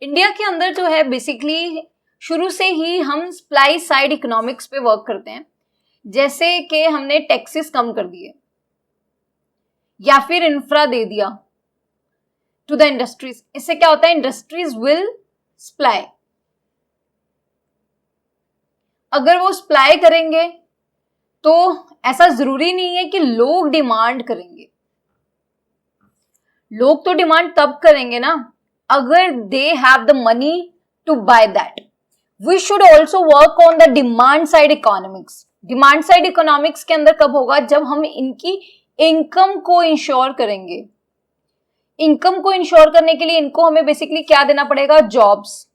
इंडिया के अंदर जो है बेसिकली शुरू से ही हम सप्लाई साइड इकोनॉमिक्स पे वर्क करते हैं, जैसे कि हमने टैक्सेस कम कर दिए या फिर इंफ्रा दे दिया टू द इंडस्ट्रीज। इससे क्या होता है, इंडस्ट्रीज विल सप्लाई। अगर वो सप्लाई करेंगे तो ऐसा जरूरी नहीं है कि लोग डिमांड करेंगे। लोग तो डिमांड तब करेंगे ना अगर they have the money to buy that. We should also work on the demand side economics. Demand side economics के अंदर कब होगा, जब हम इनकी इनकम को इंश्योर करेंगे। इनकम को इंश्योर करने के लिए इनको हमें बेसिकली क्या देना पड़ेगा, जॉब्स।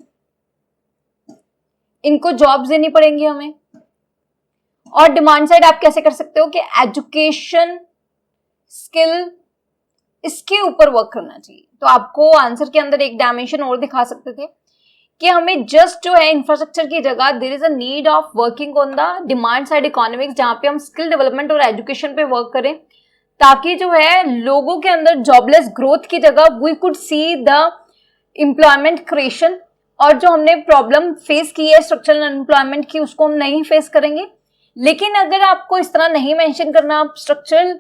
इनको जॉब्स देनी पड़ेंगी हमें। और डिमांड साइड आप कैसे कर सकते हो कि एजुकेशन, स्किल, इसके ऊपर वर्क करना चाहिए। तो आपको आंसर के अंदर एक डायमेंशन और दिखा सकते थे कि हमें जस्ट जो है इंफ्रास्ट्रक्चर की जगह there is a need of working on the demand side economics, जहां पे हम स्किल डेवलपमेंट और एजुकेशन पे वर्क करें, ताकि जो है लोगों के अंदर जॉबलेस ग्रोथ की जगह we could see the employment creation. और जो हमने प्रॉब्लम फेस की है स्ट्रक्चरल अनएम्प्लॉयमेंट की, उसको हम नहीं फेस करेंगे। लेकिन अगर आपको इस तरह नहीं मेंशन करना, आप स्ट्रक्चरल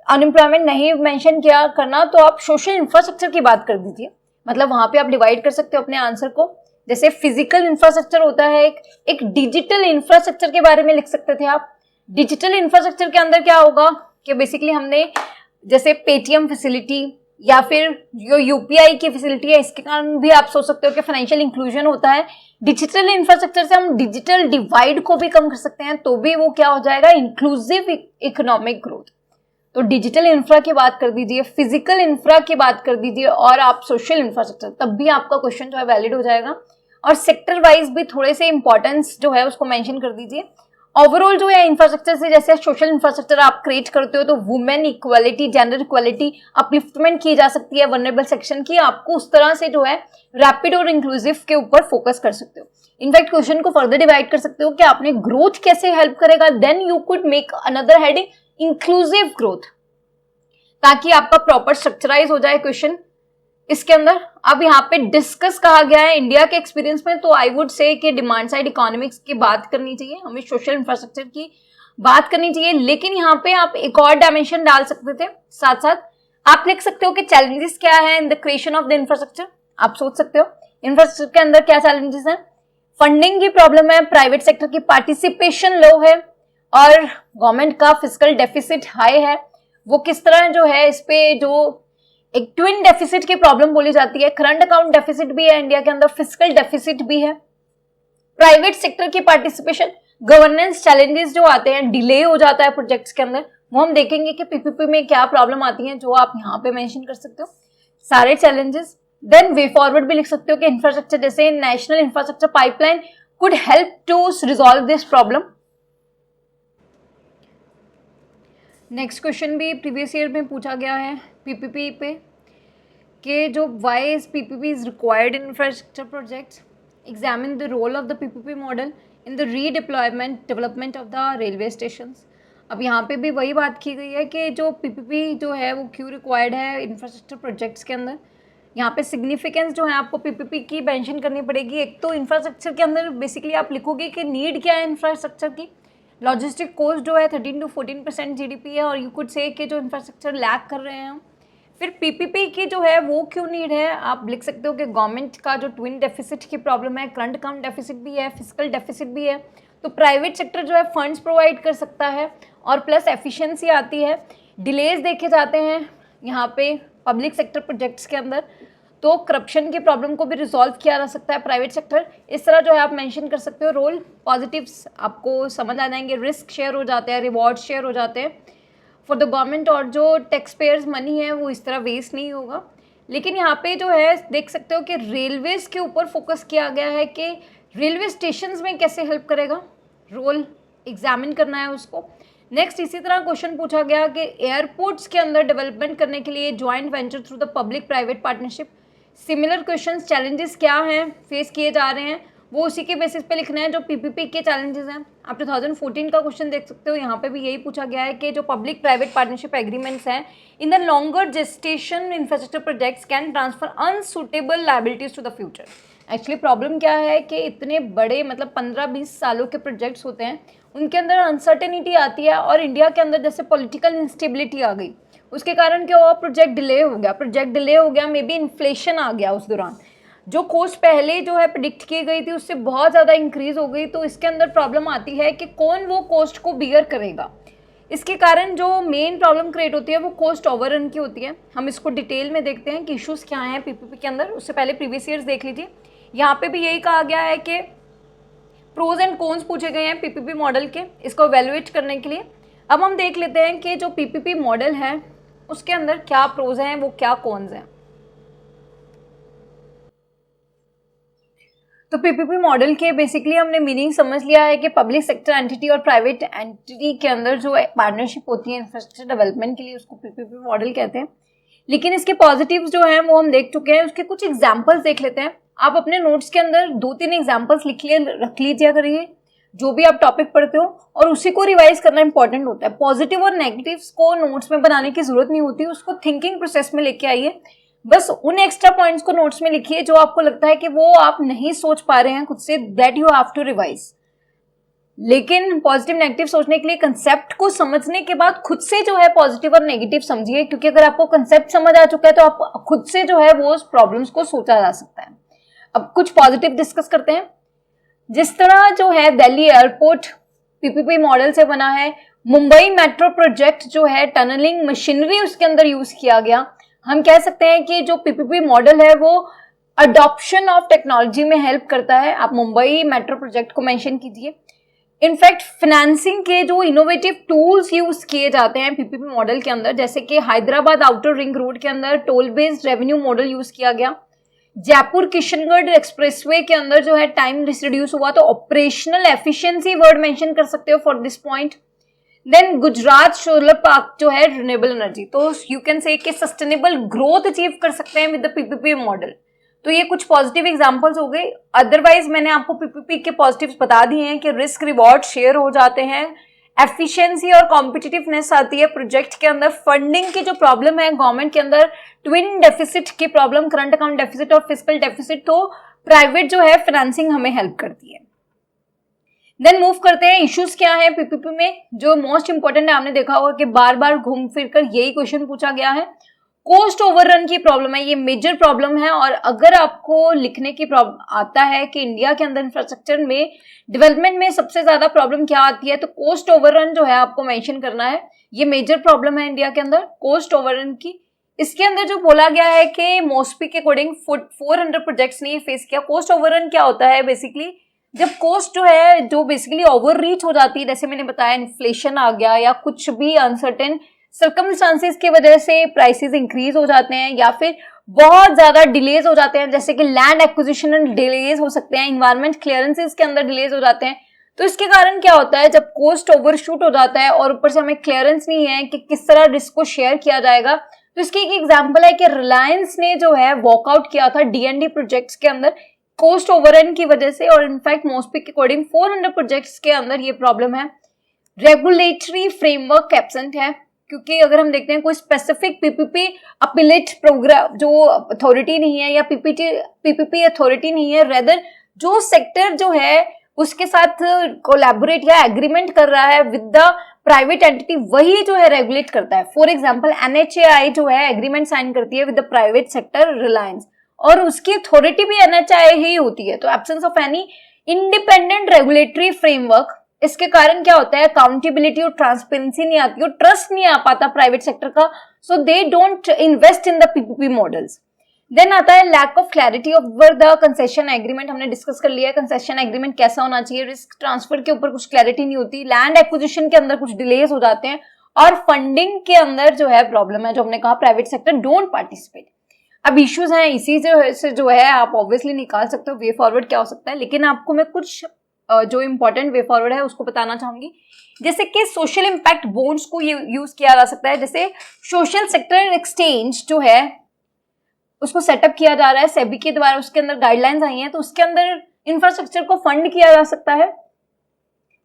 अनएम्प्लॉयमेंट नहीं मेंशन किया करना, तो आप सोशल इंफ्रास्ट्रक्चर की बात कर दीजिए। मतलब वहां पे आप डिवाइड कर सकते हो अपने आंसर को। जैसे फिजिकल इंफ्रास्ट्रक्चर होता है, एक डिजिटल इंफ्रास्ट्रक्चर के बारे में लिख सकते थे आप। डिजिटल इंफ्रास्ट्रक्चर के अंदर क्या होगा कि बेसिकली हमने जैसे पेटीएम फैसिलिटी या फिर जो यूपीआई की फैसिलिटी है, इसके कारण भी आप सोच सकते हो कि फाइनेंशियल इंक्लूजन होता है। डिजिटल इंफ्रास्ट्रक्चर से हम डिजिटल डिवाइड को भी कम कर सकते हैं, तो भी वो क्या हो जाएगा, इंक्लूसिव इकोनॉमिक ग्रोथ। तो डिजिटल इंफ्रा की बात कर दीजिए, फिजिकल इंफ्रा की बात कर दीजिए, और आप सोशल इंफ्रास्ट्रक्चर, तब भी आपका क्वेश्चन जो है वैलिड हो जाएगा। और सेक्टर वाइज भी थोड़े से इंपॉर्टेंस जो है उसको मेंशन कर दीजिए। ओवरऑल जो है इंफ्रास्ट्रक्चर से, जैसे सोशल इंफ्रास्ट्रक्चर आप क्रिएट करते हो तो women equality, gender equality, upliftment की जा सकती है वल्नरेबल सेक्शन की। आपको उस तरह से जो है रैपिड और इंक्लूसिव के ऊपर फोकस कर सकते हो। इनफैक्ट क्वेश्चन को फर्दर डिवाइड कर सकते हो कि आपने ग्रोथ कैसे हेल्प करेगा। Then you could make another heading inclusive growth, ताकि आपका प्रॉपर स्ट्रक्चराइज हो जाए क्वेश्चन इसके अंदर। अब यहाँ पे डिस्कस कहा गया है इंडिया के एक्सपीरियंस में, तो आई वुड से कि डिमांड साइड इकोनॉमिक्स की बात करनी चाहिए, हमें सोशल इंफ्रास्ट्रक्चर की बात करनी चाहिए। लेकिन यहाँ पे आप एक और डायमेंशन डाल सकते थे, साथ साथ आप लिख सकते हो कि चैलेंजेस क्या है in the creation of the infrastructure. आप सोच सकते हो इंफ्रास्ट्रक्चर के अंदर क्या चैलेंजेस हैं। फंडिंग की प्रॉब्लम है, प्राइवेट सेक्टर की पार्टिसिपेशन लो है, और गवर्नमेंट का फिस्कल डेफिसिट हाई है। वो किस तरह जो है, इस पे जो एक ट्विन डेफिसिट की प्रॉब्लम बोली जाती है। करंट अकाउंट डेफिसिट भी है इंडिया के अंदर, फिस्कल डेफिसिट भी है। प्राइवेट सेक्टर की पार्टिसिपेशन, गवर्नेंस चैलेंजेस जो आते हैं, डिले हो जाता है प्रोजेक्ट्स के अंदर, वो हम देखेंगे कि पीपीपी में क्या प्रॉब्लम आती है, जो आप यहाँ पे मेंशन कर सकते हो सारे चैलेंजेस। देन वे फॉरवर्ड भी लिख सकते हो कि इंफ्रास्ट्रक्चर जैसे national infrastructure pipeline could help to resolve this problem. Next question भी प्रीवियस ईयर में पूछा गया है पीपीपी पे, कि जो why is PPP is required in infrastructure projects, examine the role of the PPP model in the redeployment development of the railway stations. अब यहाँ पे भी वही बात की गई है कि जो पीपीपी जो है वो क्यों रिक्वायर्ड है इंफ्रास्ट्रक्चर प्रोजेक्ट्स के अंदर। यहाँ पे सिग्निफिकेंस जो है आपको पीपीपी की मेंशन करनी पड़ेगी। एक तो इंफ्रास्ट्रक्चर के अंदर बेसिकली आप लिखोगे कि नीड क्या है इंफ्रास्ट्रक्चर की। लॉजिस्टिक कॉस्ट जो है 13 to 14% जीडीपी है, और यू कुड से कि जो इंफ्रास्ट्रक्चर लैक कर रहे हैं हम। फिर पीपीपी की जो है वो क्यों नीड है, आप लिख सकते हो कि गवर्नमेंट का जो ट्विन डेफिसिट की प्रॉब्लम है, करंट अकाउंट डेफिसिट भी है, फिजिकल डेफिसिट भी है, तो प्राइवेट सेक्टर जो है फंड्स प्रोवाइड कर सकता है, और प्लस एफिशिएंसी आती है। डिलेज देखे जाते हैं यहाँ पे पब्लिक सेक्टर प्रोजेक्ट्स के अंदर, तो करप्शन की प्रॉब्लम को भी रिजॉल्व किया जा सकता है प्राइवेट सेक्टर। इस तरह जो है आप मेंशन कर सकते हो रोल। पॉजिटिव्स आपको समझ आ जाएंगे, रिस्क शेयर हो जाते हैं, रिवॉर्ड शेयर हो जाते हैं फॉर द गवर्नमेंट, और जो टैक्स पेयर्स मनी है वो इस तरह वेस्ट नहीं होगा। लेकिन यहाँ पे जो है देख सकते हो कि रेलवेज के ऊपर फोकस किया गया है कि रेलवे स्टेशंस में कैसे हेल्प करेगा, रोल एग्जामिन करना है उसको। नेक्स्ट इसी तरह क्वेश्चन पूछा गया कि एयरपोर्ट्स के अंदर डेवलपमेंट करने के लिए joint venture through the public private partnership. Similar questions, challenges क्या हैं फेस किए जा रहे हैं, वो उसी के बेसिस पे लिखना है जो पीपीपी के चैलेंजेस हैं। आप 2014 का क्वेश्चन देख सकते हो, यहाँ पे भी यही पूछा गया है कि जो पब्लिक प्राइवेट पार्टनरशिप एग्रीमेंट्स हैं in the longer gestation infrastructure projects can transfer unsuitable liabilities to the future. Actually problem क्या है कि इतने बड़े मतलब 15-20 सालों के प्रोजेक्ट्स होते हैं, उनके अंदर अनसर्टेनिटी आती है, और इंडिया के अंदर जैसे पॉलिटिकल इंस्टेबिलिटी आ गई, उसके कारण क्या हुआ, प्रोजेक्ट डिले हो गया, मे बी इन्फ्लेशन आ गया उस दौरान, जो कॉस्ट पहले जो है प्रिडिक्ट की गई थी उससे बहुत ज़्यादा इंक्रीज हो गई। तो इसके अंदर प्रॉब्लम आती है कि कौन वो कॉस्ट को बियर करेगा। इसके कारण जो मेन प्रॉब्लम क्रिएट होती है वो कॉस्ट ओवररन की होती है। हम इसको डिटेल में देखते हैं कि इश्यूज क्या हैं पीपीपी के अंदर। उससे पहले प्रीवियस ईयर्स देख लीजिए। यहाँ पे भी यही कहा गया है कि प्रोज एंड कॉन्स पूछे गए हैं पीपीपी मॉडल के, इसको इवेलुएट करने के लिए। अब हम देख लेते हैं कि जो पीपीपी मॉडल है उसके अंदर क्या प्रोज हैं, वो क्या कॉन्स हैं। तो पीपीपी मॉडल के बेसिकली हमने मीनिंग समझ लिया है कि पब्लिक सेक्टर एंटिटी और प्राइवेट एंटिटी के अंदर जो पार्टनरशिप होती है इंफ्रास्ट्रक्चर डेवलपमेंट के लिए, उसको पीपीपी मॉडल कहते हैं। लेकिन इसके पॉजिटिव्स जो हैं वो हम देख चुके हैं, उसके कुछ एग्जांपल्स देख लेते हैं। आप अपने नोट्स के अंदर 2-3 एग्जांपल्स रख लीजिए करिए जो भी आप टॉपिक पढ़ते हो, और उसी को रिवाइज करना इंपॉर्टेंट होता है। पॉजिटिव और नेगेटिव्स को नोट्स में बनाने की जरूरत नहीं होती, उसको थिंकिंग प्रोसेस में लेके आइए। बस उन एक्स्ट्रा पॉइंट्स को नोट्स में लिखिए जो आपको लगता है कि वो आप नहीं सोच पा रहे हैं खुद से, that you have to revise. लेकिन पॉजिटिव नेगेटिव सोचने के लिए कंसेप्ट को समझने के बाद खुद से जो है पॉजिटिव और नेगेटिव समझिए, क्योंकि अगर आपको कंसेप्ट समझ आ चुका है तो आप खुद से जो है वो प्रॉब्लम्स को सोचा जा सकता है। अब कुछ पॉजिटिव डिस्कस करते हैं। जिस तरह जो है दिल्ली एयरपोर्ट पीपीपी मॉडल से बना है, मुंबई मेट्रो प्रोजेक्ट जो है टनलिंग मशीनरी उसके अंदर यूज किया गया। हम कह सकते हैं कि जो पीपीपी मॉडल है वो अडॉप्शन ऑफ टेक्नोलॉजी में हेल्प करता है। आप मुंबई मेट्रो प्रोजेक्ट को मेंशन कीजिए। इनफैक्ट फाइनेंसिंग के जो इनोवेटिव टूल्स यूज किए जाते हैं पीपीपी मॉडल के अंदर, जैसे कि हैदराबाद आउटर रिंग रोड के अंदर toll based revenue model use किया गया। जयपुर किशनगढ़ एक्सप्रेसवे के अंदर जो है टाइम रिड्यूस हुआ, तो ऑपरेशनल एफिशिएंसी वर्ड मेंशन कर सकते हो for this point. Then Gujarat solar park जो है रिन्यूएबल एनर्जी, तो यू कैन से कि सस्टेनेबल ग्रोथ अचीव कर सकते हैं विद द पीपीपी मॉडल। तो ये कुछ पॉजिटिव एग्जांपल्स हो गए। अदरवाइज मैंने आपको पीपीपी के पॉजिटिव्स बता दिए हैं कि रिस्क रिवॉर्ड शेयर हो जाते हैं, एफिशिएंसी और कॉम्पिटिटिवनेस आती है प्रोजेक्ट के अंदर। फंडिंग की जो प्रॉब्लम है गवर्नमेंट के अंदर, ट्विन डेफिसिट की प्रॉब्लम, करंट अकाउंट डेफिसिट और फिस्कल डेफिसिट, तो प्राइवेट जो है फाइनेंसिंग हमें हेल्प करती है। देन मूव करते हैं इश्यूज क्या है पीपीपी में। जो मोस्ट इंपॉर्टेंट है, आपने देखा होगा कि बार बार घूम फिर कर यही क्वेश्चन पूछा गया है। कॉस्ट ओवररन की प्रॉब्लम है, ये मेजर प्रॉब्लम है। और अगर आपको लिखने की प्रॉब्लम आता है कि इंडिया के अंदर इंफ्रास्ट्रक्चर में डेवलपमेंट में सबसे ज्यादा प्रॉब्लम क्या आती है, तो कॉस्ट ओवररन जो है आपको मेंशन करना है। ये मेजर प्रॉब्लम है इंडिया के अंदर कॉस्ट ओवररन की। इसके अंदर जो बोला गया है कि मॉस्पी के अकॉर्डिंग 400 प्रोजेक्ट्स ने फेस किया। कॉस्ट ओवररन क्या होता है, बेसिकली जब कॉस्ट जो है जो बेसिकली ओवर रीच हो जाती है, जैसे मैंने बताया इन्फ्लेशन आ गया या कुछ भी अनसर्टेन सर्कमस्टांसेस की वजह से प्राइसेस इंक्रीज हो जाते हैं, या फिर बहुत ज्यादा डिलेज हो जाते हैं, जैसे कि लैंड एक्विजिशन में डिलेज हो सकते हैं, इन्वायरमेंट क्लियरेंसेस के अंदर डिलेज हो जाते हैं। तो इसके कारण क्या होता है, जब कॉस्ट ओवरशूट हो जाता है और ऊपर से हमें क्लियरेंस नहीं है कि किस तरह रिस्क को शेयर किया जाएगा। तो इसकी एक एग्जांपल है कि रिलायंस ने जो है वॉकआउट किया था डीएनडी प्रोजेक्ट्स के अंदर कॉस्ट ओवररन की वजह से, और इनफैक्ट मॉस्पी के अकॉर्डिंग 400 प्रोजेक्ट्स के अंदर ये प्रॉब्लम है। रेगुलेटरी फ्रेमवर्क एब्सेंट है, क्योंकि अगर हम देखते हैं कोई स्पेसिफिक पीपीपी अपीलेट प्रोग्राम जो अथॉरिटी नहीं है या पीपीपी अथॉरिटी नहीं है, रेदर जो सेक्टर जो है उसके साथ कोलैबोरेट या एग्रीमेंट कर रहा है विद द प्राइवेट एंटिटी, वही जो है रेगुलेट करता है। फॉर एग्जांपल एनएचएआई जो है एग्रीमेंट साइन करती है with the private sector Reliance, और उसकी अथॉरिटी भी एनएचएआई ही होती है। तो absence of any independent regulatory framework, इसके कारण क्या होता है, अकाउंटेबिलिटी और ट्रांसपेरेंसी नहीं आती और ट्रस्ट नहीं आ पाता प्राइवेट सेक्टर का, so they don't invest in the PPP models. Then आता है lack of clarity over the concession agreement, हमने डिस्कस कर लिया है कंसेशन एग्रीमेंट कैसा होना चाहिए, रिस्क ट्रांसफर के ऊपर कुछ क्लैरिटी नहीं होती, लैंड एक्विजिशन के अंदर कुछ डिलेज हो जाते हैं, और फंडिंग के अंदर जो है प्रॉब्लम है, जो हमने कहा प्राइवेट सेक्टर डोंट पार्टिसिपेट। अब इश्यूज हैं, इसी से जो है आप ऑब्वियसली निकाल सकते हो वे फॉरवर्ड क्या हो सकता है, लेकिन आपको मैं कुछ जो इंपॉर्टेंट वे फॉरवर्ड है उसको बताना चाहूंगी। जैसे कि सोशल इंपैक्ट बॉन्ड्स को यूज किया जा सकता है, जैसे सोशल सेक्टर एक्सचेंज जो है उसको सेटअप किया जा रहा है सेबी के द्वारा, उसके अंदर गाइडलाइंस आई हैं, तो उसके अंदर इंफ्रास्ट्रक्चर को फंड किया जा सकता है।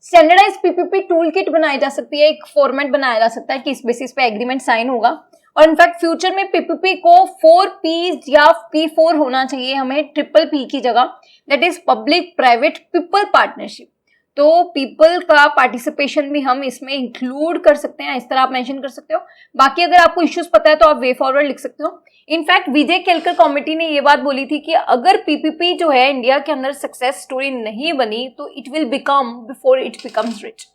स्टैंडर्डाइज पीपीपी टूल किट बनाई जा सकती है, एक फॉर्मेट बनाया जा सकता है कि इस बेसिस पे एग्रीमेंट साइन होगा, और इनफैक्ट फ्यूचर में पीपीपी को 4P या P4 होना चाहिए हमें ट्रिपल P की जगह, that is public private people partnership. तो पीपल का पार्टिसिपेशन भी हम इसमें इंक्लूड कर सकते हैं, इस तरह आप मेंशन कर सकते हो। बाकी अगर आपको इश्यूज पता है तो आप वे फॉरवर्ड लिख सकते हो। इनफैक्ट विजय केलकर कमेटी ने ये बात बोली थी कि अगर पीपीपी जो है इंडिया के अंदर सक्सेस स्टोरी नहीं बनी तो it will become before it becomes rich.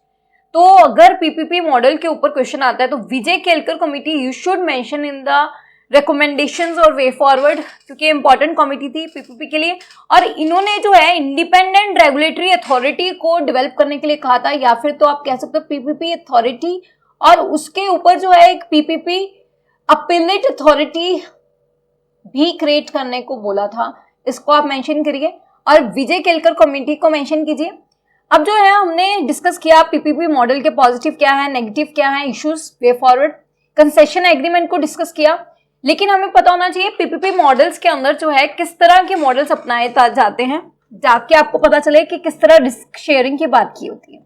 तो अगर पीपीपी मॉडल के ऊपर क्वेश्चन आता है तो Vijay Kelkar committee you should mention in the recommendations और वे फॉरवर्ड, क्योंकि इंपॉर्टेंट कमेटी थी पीपीपी के लिए, और इन्होंने जो है इंडिपेंडेंट रेगुलेटरी अथॉरिटी को डेवलप करने के लिए कहा था, या फिर तो आप कह सकते हो पीपीपी अथॉरिटी, और उसके ऊपर जो है एक पीपीपी अपीलेट अथॉरिटी भी क्रिएट करने को बोला था। इसको आप मेंशन करिए और विजय केलकर कमेटी को मेंशन कीजिए। अब जो है हमने डिस्कस किया पीपीपी मॉडल के पॉजिटिव क्या है, नेगेटिव क्या है, issues, way forward, concession agreement को डिस्कस किया। लेकिन हमें पता होना चाहिए पीपीपी मॉडल्स के अंदर जो है किस तरह के मॉडल्स अपनाए जाते हैं, जाके आपको पता चले कि किस तरह रिस्क शेयरिंग की बात की होती है।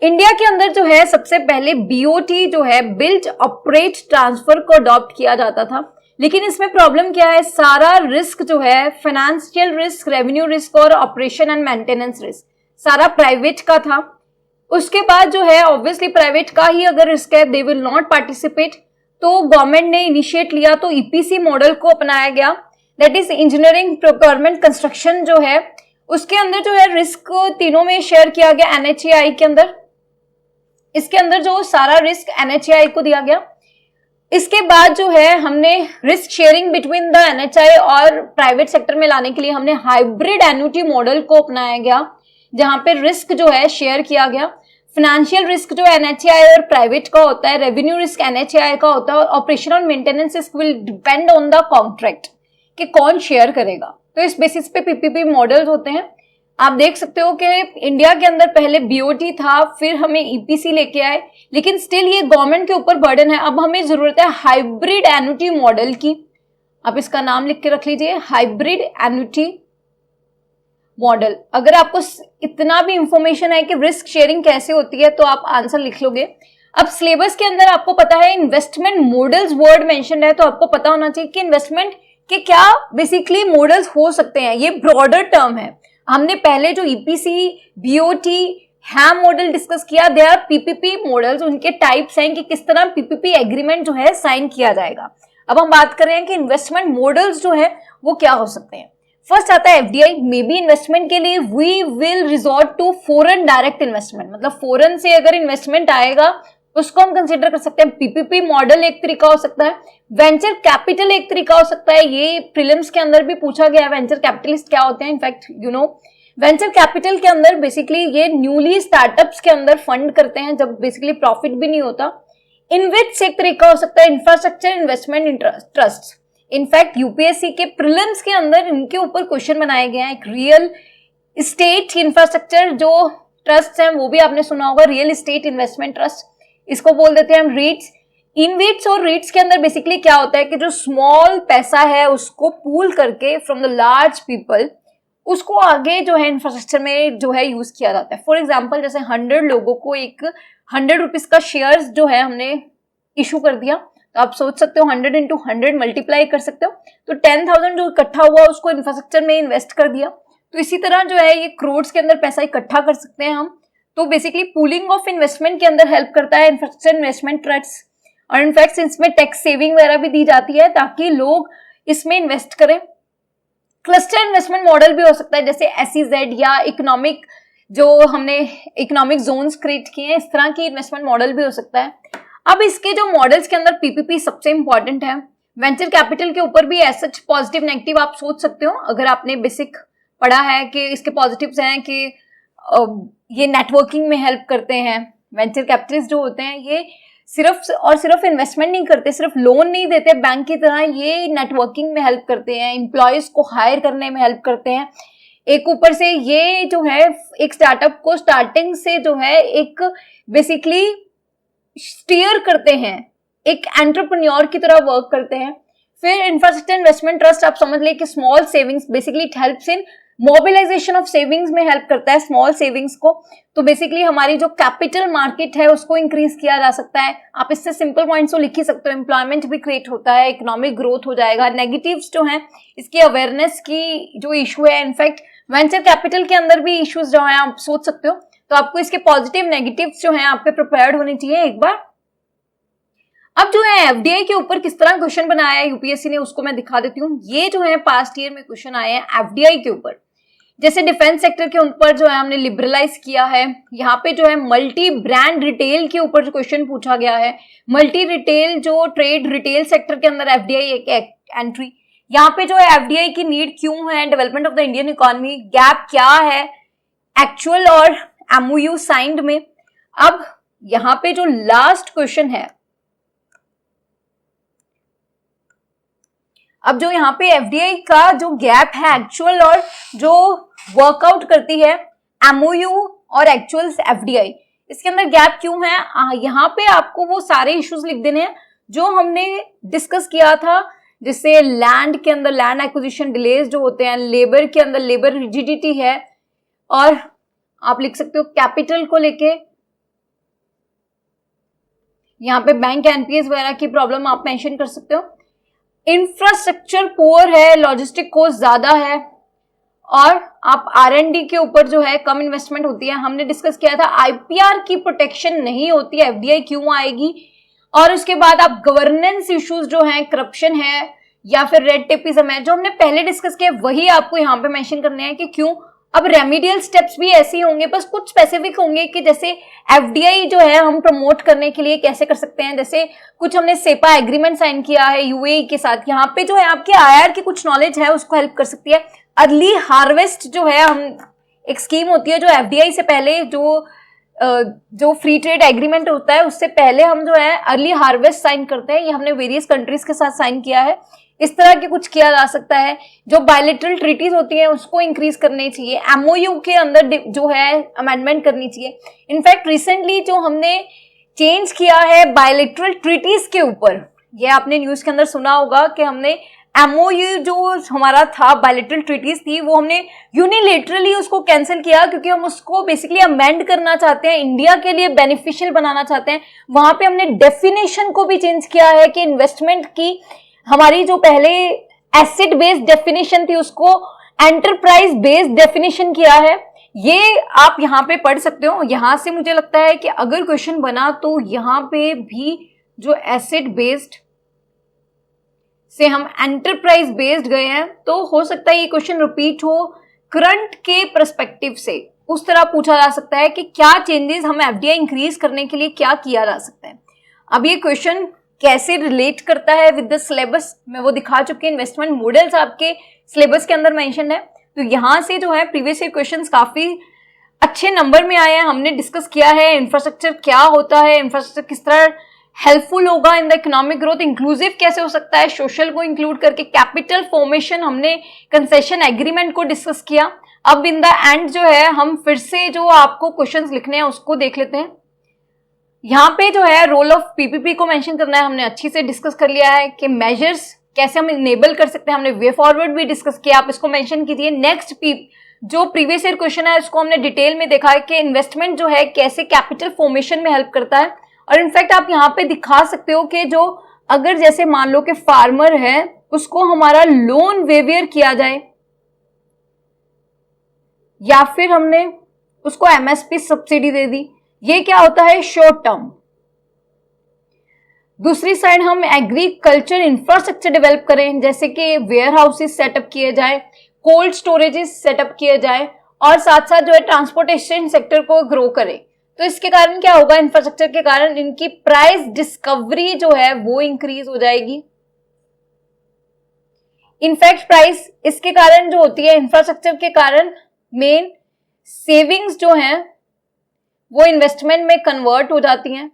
इंडिया के अंदर जो है सबसे पहले बीओटी जो है बिल्ड ऑपरेट ट्रांसफर को अडॉप्ट किया जाता था, लेकिन इसमें प्रॉब्लम क्या है, सारा रिस्क जो है फाइनेंशियल रिस्क, रेवेन्यू रिस्क और ऑपरेशन एंड मेंटेनेंस रिस्क सारा प्राइवेट का था। उसके बाद जो है ऑब्वियसली प्राइवेट का ही अगर रिस्क है दे विल नॉट पार्टिसिपेट, तो गवर्नमेंट ने इनिशिएट लिया, तो ईपीसी मॉडल को अपनाया गया, that is engineering procurement construction जो है उसके अंदर जो है रिस्क तीनों में शेयर किया गया एनएचएआई के अंदर। इसके अंदर जो सारा रिस्क एनएचएआई को दिया गया। इसके बाद जो है हमने risk sharing between the NHAI और प्राइवेट सेक्टर में लाने के लिए हमने हाइब्रिड एन्युटी मॉडल को अपनाया गया, जहां पे रिस्क जो है शेयर किया गया। फाइनेंशियल रिस्क जो एनएचएआई और प्राइवेट का होता है, रेवेन्यू रिस्क एनएचएआई का होता है, और ऑपरेशन और maintenance risk will depend on the contract कि कौन शेयर करेगा। तो इस बेसिस पे पीपीपी मॉडल्स होते हैं। आप देख सकते हो कि इंडिया के अंदर पहले बीओटी था, फिर हमें ईपीसी लेके आए, लेकिन स्टिल ये गवर्नमेंट के ऊपर बर्डन है। अब हमें जरूरत है हाइब्रिड एन्युटी मॉडल की, आप इसका नाम लिख के रख लीजिए, हाइब्रिड एन्युटी मॉडल। अगर आपको इतना भी इंफॉर्मेशन है कि रिस्क शेयरिंग कैसे होती है तो आप आंसर लिख लोगे। अब सिलेबस के अंदर आपको पता है इन्वेस्टमेंट मॉडल्स वर्ड मेंशन है, तो आपको पता होना चाहिए कि इन्वेस्टमेंट के क्या बेसिकली मॉडल्स हो सकते हैं। ये ब्रॉडर टर्म है। हमने पहले जो ईपीसी, बीओटी, हैम मॉडल डिस्कस किया, दे आर पीपीपी मॉडल्स, उनके टाइप्स हैं कि किस तरह पीपीपी एग्रीमेंट जो है साइन किया जाएगा। अब हम बात कर रहे हैं कि इन्वेस्टमेंट मॉडल्स जो है वो क्या हो सकते हैं। फर्स्ट आता है एफडीआई, मे बी इन्वेस्टमेंट के लिए we will resort to foreign direct investment, मतलब फॉरेन से अगर इन्वेस्टमेंट आएगा उसको हम कंसीडर कर सकते हैं। पीपीपी मॉडल एक तरीका हो सकता है, वेंचर कैपिटल एक तरीका हो सकता है, ये प्रीलिम्स के अंदर भी पूछा गया है वेंचर कैपिटलिस्ट क्या होते हैं। In fact you know venture capital के अंदर बेसिकली ये न्यूली स्टार्टअप्स के अंदर फंड करते हैं जब बेसिकली प्रॉफिट भी नहीं होता। इनविट्स एक तरीका हो सकता है, infrastructure investment trust. In fact UPSC के प्रीलिम्स के अंदर इनके ऊपर क्वेश्चन बनाए गए हैं। एक रियल स्टेट इंफ्रास्ट्रक्चर जो ट्रस्ट हैं वो भी आपने सुना होगा, रियल एस्टेट इन्वेस्टमेंट ट्रस्ट, इसको बोल देते हैं हम रीट्स। इनविट्स और रीट्स के अंदर बेसिकली क्या होता है कि जो स्मॉल पैसा है उसको पूल करके फ्रॉम द लार्ज पीपल उसको आगे जो है इंफ्रास्ट्रक्चर में जो है यूज किया जाता है। फॉर एग्जाम्पल जैसे 100 लोगों को एक 100 रुपीज का शेयर्स जो है हमने इशू कर दिया, तो आप सोच सकते हो 100 into 100 मल्टीप्लाई कर सकते हो, तो 10,000 जो इकट्ठा हुआ उसको इंफ्रास्ट्रक्चर में इन्वेस्ट कर दिया। तो इसी तरह जो है ये करोड्स के अंदर पैसा इकट्ठा कर सकते हैं हम। तो बेसिकली पूलिंग ऑफ इन्वेस्टमेंट के अंदर हेल्प करता है इंफ्रास्ट्रक्चर इन्वेस्टमेंट ट्रस्ट, और इनफैक्ट इसमें टैक्स सेविंग वगैरह भी दी जाती है ताकि लोग इसमें इन्वेस्ट करें। क्लस्टर इन्वेस्टमेंट मॉडल भी हो सकता है, जैसे एसईजेड या इकोनॉमिक जो हमने इकोनॉमिक जोन्स क्रिएट किए हैं, इस तरह की इन्वेस्टमेंट मॉडल भी हो सकता है। अब इसके जो मॉडल्स के अंदर पीपीपी सबसे इंपॉर्टेंट है, वेंचर कैपिटल के ऊपर भी ऐसा पॉजिटिव नेगेटिव आप सोच सकते हो अगर आपने बेसिक पढ़ा है कि इसके पॉजिटिव्स हैं कि ये नेटवर्किंग में हेल्प करते हैं। वेंचर कैपिटलिस्ट जो होते हैं ये सिर्फ और सिर्फ इन्वेस्टमेंट नहीं करते, सिर्फ लोन नहीं देते बैंक की तरह, ये नेटवर्किंग में हेल्प करते हैं, एम्प्लॉयज को हायर करने में हेल्प करते हैं। एक ऊपर से ये जो है एक स्टार्टअप को स्टार्टिंग से जो है एक बेसिकली स्टीयर करते हैं, एक एंटरप्रेन्योर की तरह वर्क करते हैं। फिर इंफ्रास्ट्रक्चर इन्वेस्टमेंट ट्रस्ट आप समझ ले कि small savings, basically it helps in mobilisation of savings में हेल्प करता है स्मॉल सेविंग्स को। तो बेसिकली हमारी जो कैपिटल मार्केट है उसको इंक्रीज किया जा सकता है। आप इससे सिंपल पॉइंट्स तो लिख ही सकते हो, एम्प्लॉयमेंट भी क्रिएट होता है, इकोनॉमिक ग्रोथ हो जाएगा। नेगेटिव्स जो हैं इसकी अवेयरनेस की जो इशू है, इनफैक्ट वेंचर कैपिटल के अंदर भी इश्यूज जो है आप सोच सकते हो। तो आपको इसके पॉजिटिव नेगेटिव्स जो है आपके प्रिपेयर्ड होने चाहिए एक बार। अब जो है एफडीआई के ऊपर किस तरह क्वेश्चन बनाया है यूपीएससी ने उसको मैं दिखा देती हूँ। ये जो है पास्ट ईयर में क्वेश्चन आए हैं एफडीआई के ऊपर। जैसे डिफेंस सेक्टर के ऊपर जो है हमने लिबरलाइज किया है, यहाँ पे जो है मल्टी ब्रांड रिटेल के ऊपर जो क्वेश्चन पूछा गया है, मल्टी रिटेल जो ट्रेड रिटेल सेक्टर के अंदर एफडीआई एक एंट्री, यहाँ पे जो है एफडीआई की नीड क्यों है, development of the Indian economy, gap क्या है एक्चुअल और एमओयू साइंड में। अब यहाँ पे जो लास्ट क्वेश्चन है, अब जो यहाँ पे एफडीआई का जो गैप है एक्चुअल और जो वर्कआउट करती है एमओयू और एक्चुअल एफडीआई, इसके अंदर गैप क्यों है, यहाँ पे आपको वो सारे इश्यूज लिख देने हैं जो हमने डिस्कस किया था। जिससे लैंड के अंदर लैंड एक्विजिशन डिलेज जो होते हैं, लेबर के अंदर लेबर रिजिडिटी है, और आप लिख सकते हो कैपिटल को लेके यहाँ पे बैंक एनपीएस वगैरह की प्रॉब्लम आप मेंशन कर सकते हो। इंफ्रास्ट्रक्चर पुअर है, लॉजिस्टिक कॉस्ट ज्यादा है, और आप आरएनडी के ऊपर जो है कम इन्वेस्टमेंट होती है। हमने डिस्कस किया था आईपीआर की प्रोटेक्शन नहीं होती है, एफडीआई क्यों आएगी। और उसके बाद आप गवर्नेंस इश्यूज जो हैं, करप्शन है या फिर रेड टेपिज्म है, जो हमने पहले डिस्कस किया वही आपको यहाँ पे मेंशन करने हैं कि क्यों। अब रेमेडियल स्टेप्स भी ऐसे ही होंगे, बस कुछ स्पेसिफिक होंगे कि जैसे एफडीआई जो है हम प्रमोट करने के लिए कैसे कर सकते हैं। जैसे कुछ हमने सेपा एग्रीमेंट साइन किया है यूएई के साथ, यहाँ पे जो है आपके आईआर की कुछ नॉलेज है उसको हेल्प कर सकती है। अर्ली हार्वेस्ट जो है हम एक स्कीम होती है जो एफडीआई से पहले जो फ्री ट्रेड एग्रीमेंट होता है उससे पहले हम जो है अर्ली हार्वेस्ट साइन करते हैं, ये हमने वेरियस कंट्रीज के साथ साइन किया है। इस तरह के कुछ किया जा सकता है। जो बायलेटरल ट्रीटीज होती हैं उसको इंक्रीज करनी चाहिए, एमओयू के अंदर जो है अमेंडमेंट करनी चाहिए। इनफैक्ट रिसेंटली जो हमने चेंज किया है बायलेटरल ट्रीटीज के ऊपर, ये आपने न्यूज के अंदर सुना होगा कि हमने एमओयू जो हमारा था बायलेटरल ट्रीटीज थी वो हमने यूनिलेटरली उसको कैंसिल किया क्योंकि हम उसको बेसिकली अमेंड करना चाहते हैं, इंडिया के लिए बेनिफिशियल बनाना चाहते हैं। वहां पे हमने डेफिनेशन को भी चेंज किया है कि इन्वेस्टमेंट की हमारी जो पहले एसेट बेस्ड डेफिनेशन थी उसको एंटरप्राइज बेस्ड डेफिनेशन किया है। ये आप यहाँ पे पढ़ सकते हो। यहां से मुझे लगता है कि अगर क्वेश्चन बना तो यहाँ पे भी जो एसेट बेस्ड से हम एंटरप्राइज बेस्ड गए हैं तो हो सकता है ये क्वेश्चन रिपीट हो करंट के पर्सपेक्टिव से। उस तरह पूछा जा सकता है कि क्या चेंजेस हम एफडीआई इंक्रीज करने के लिए क्या किया जा सकता है। अब ये क्वेश्चन कैसे रिलेट करता है विद द सिलेबस मैं वो दिखा चुकी हूँ। इन्वेस्टमेंट मॉडल्स आपके सिलेबस के अंदर मेंशन है, तो यहाँ से जो है प्रीवियस ईयर क्वेश्चंस काफी अच्छे नंबर में आए हैं। हमने डिस्कस किया है इंफ्रास्ट्रक्चर क्या होता है, इंफ्रास्ट्रक्चर किस तरह हेल्पफुल होगा in the economic growth, inclusive कैसे हो सकता है, सोशल को इंक्लूड करके, कैपिटल फॉर्मेशन, हमने कंसेशन एग्रीमेंट को डिस्कस किया। अब इन द एंड जो है हम फिर से जो आपको क्वेश्चंस लिखने हैं उसको देख लेते हैं। यहाँ पे जो है रोल ऑफ पीपीपी को मेंशन करना है, हमने अच्छी से डिस्कस कर लिया है कि मेजर्स कैसे हम इनेबल कर सकते हैं, हमने वे फॉरवर्ड भी डिस्कस किया, आप इसको मेंशन कीजिए। नेक्स्ट जो प्रीवियस ईयर क्वेश्चन है उसको हमने डिटेल में देखा है कि इन्वेस्टमेंट जो है कैसे कैपिटल फॉर्मेशन में हेल्प करता है। और इनफैक्ट आप यहाँ पे दिखा सकते हो कि जो अगर जैसे मान लो कि फार्मर है उसको हमारा लोन वेवियर किया जाए या फिर हमने उसको एमएसपी सब्सिडी दे दी, ये क्या होता है शॉर्ट टर्म। दूसरी साइड हम एग्रीकल्चर इंफ्रास्ट्रक्चर डेवलप करें, जैसे कि वेयर हाउसेस सेटअप किए जाए, कोल्ड स्टोरेजेस सेटअप किए जाए, और साथ साथ जो है ट्रांसपोर्टेशन सेक्टर को ग्रो करें। तो इसके कारण क्या होगा, इंफ्रास्ट्रक्चर के कारण इनकी प्राइस डिस्कवरी जो है वो इंक्रीज हो जाएगी। इनफैक्ट प्राइस इसके कारण जो होती है, इंफ्रास्ट्रक्चर के कारण मेन सेविंग्स जो हैं वो इन्वेस्टमेंट में कन्वर्ट हो जाती हैं।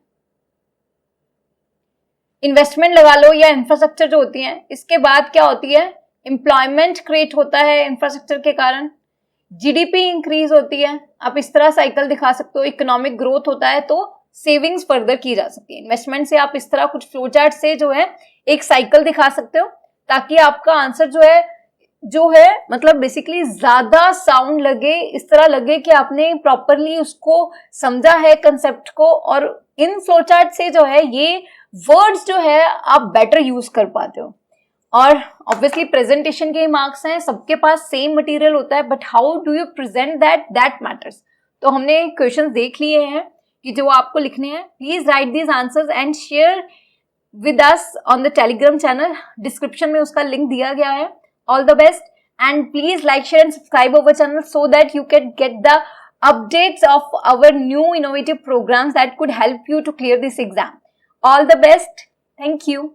इन्वेस्टमेंट लगा लो या इंफ्रास्ट्रक्चर जो होती है, इसके बाद क्या होती है, एम्प्लॉयमेंट क्रिएट होता है इंफ्रास्ट्रक्चर के कारण, जीडीपी इंक्रीज होती है। आप इस तरह साइकिल दिखा सकते हो, इकोनॉमिक ग्रोथ होता है तो सेविंग्स फर्दर की जा सकती है। इन्वेस्टमेंट से आप इस तरह कुछ फ्लो चार्ट से जो है एक साइकिल दिखा सकते हो, ताकि आपका आंसर जो है मतलब बेसिकली ज्यादा साउंड लगे, इस तरह लगे कि आपने प्रॉपरली उसको समझा है कंसेप्ट को, और इन फ्लो चार्ट से जो है ये वर्ड्स जो है आप बेटर यूज कर पाते हो। और ऑब्वियसली प्रेजेंटेशन के मार्क्स हैं, सबके पास सेम मटेरियल होता है, but how do you present that matters. तो हमने क्वेश्चंस देख लिए हैं कि जो आपको लिखने हैं। Please right these answers and share with us on the Telegram channel, description में उसका लिंक दिया गया है। All the best and please like, share and subscribe our channel so that you can get the updates of our new innovative programs that could help you to clear this exam. All the best. Thank you.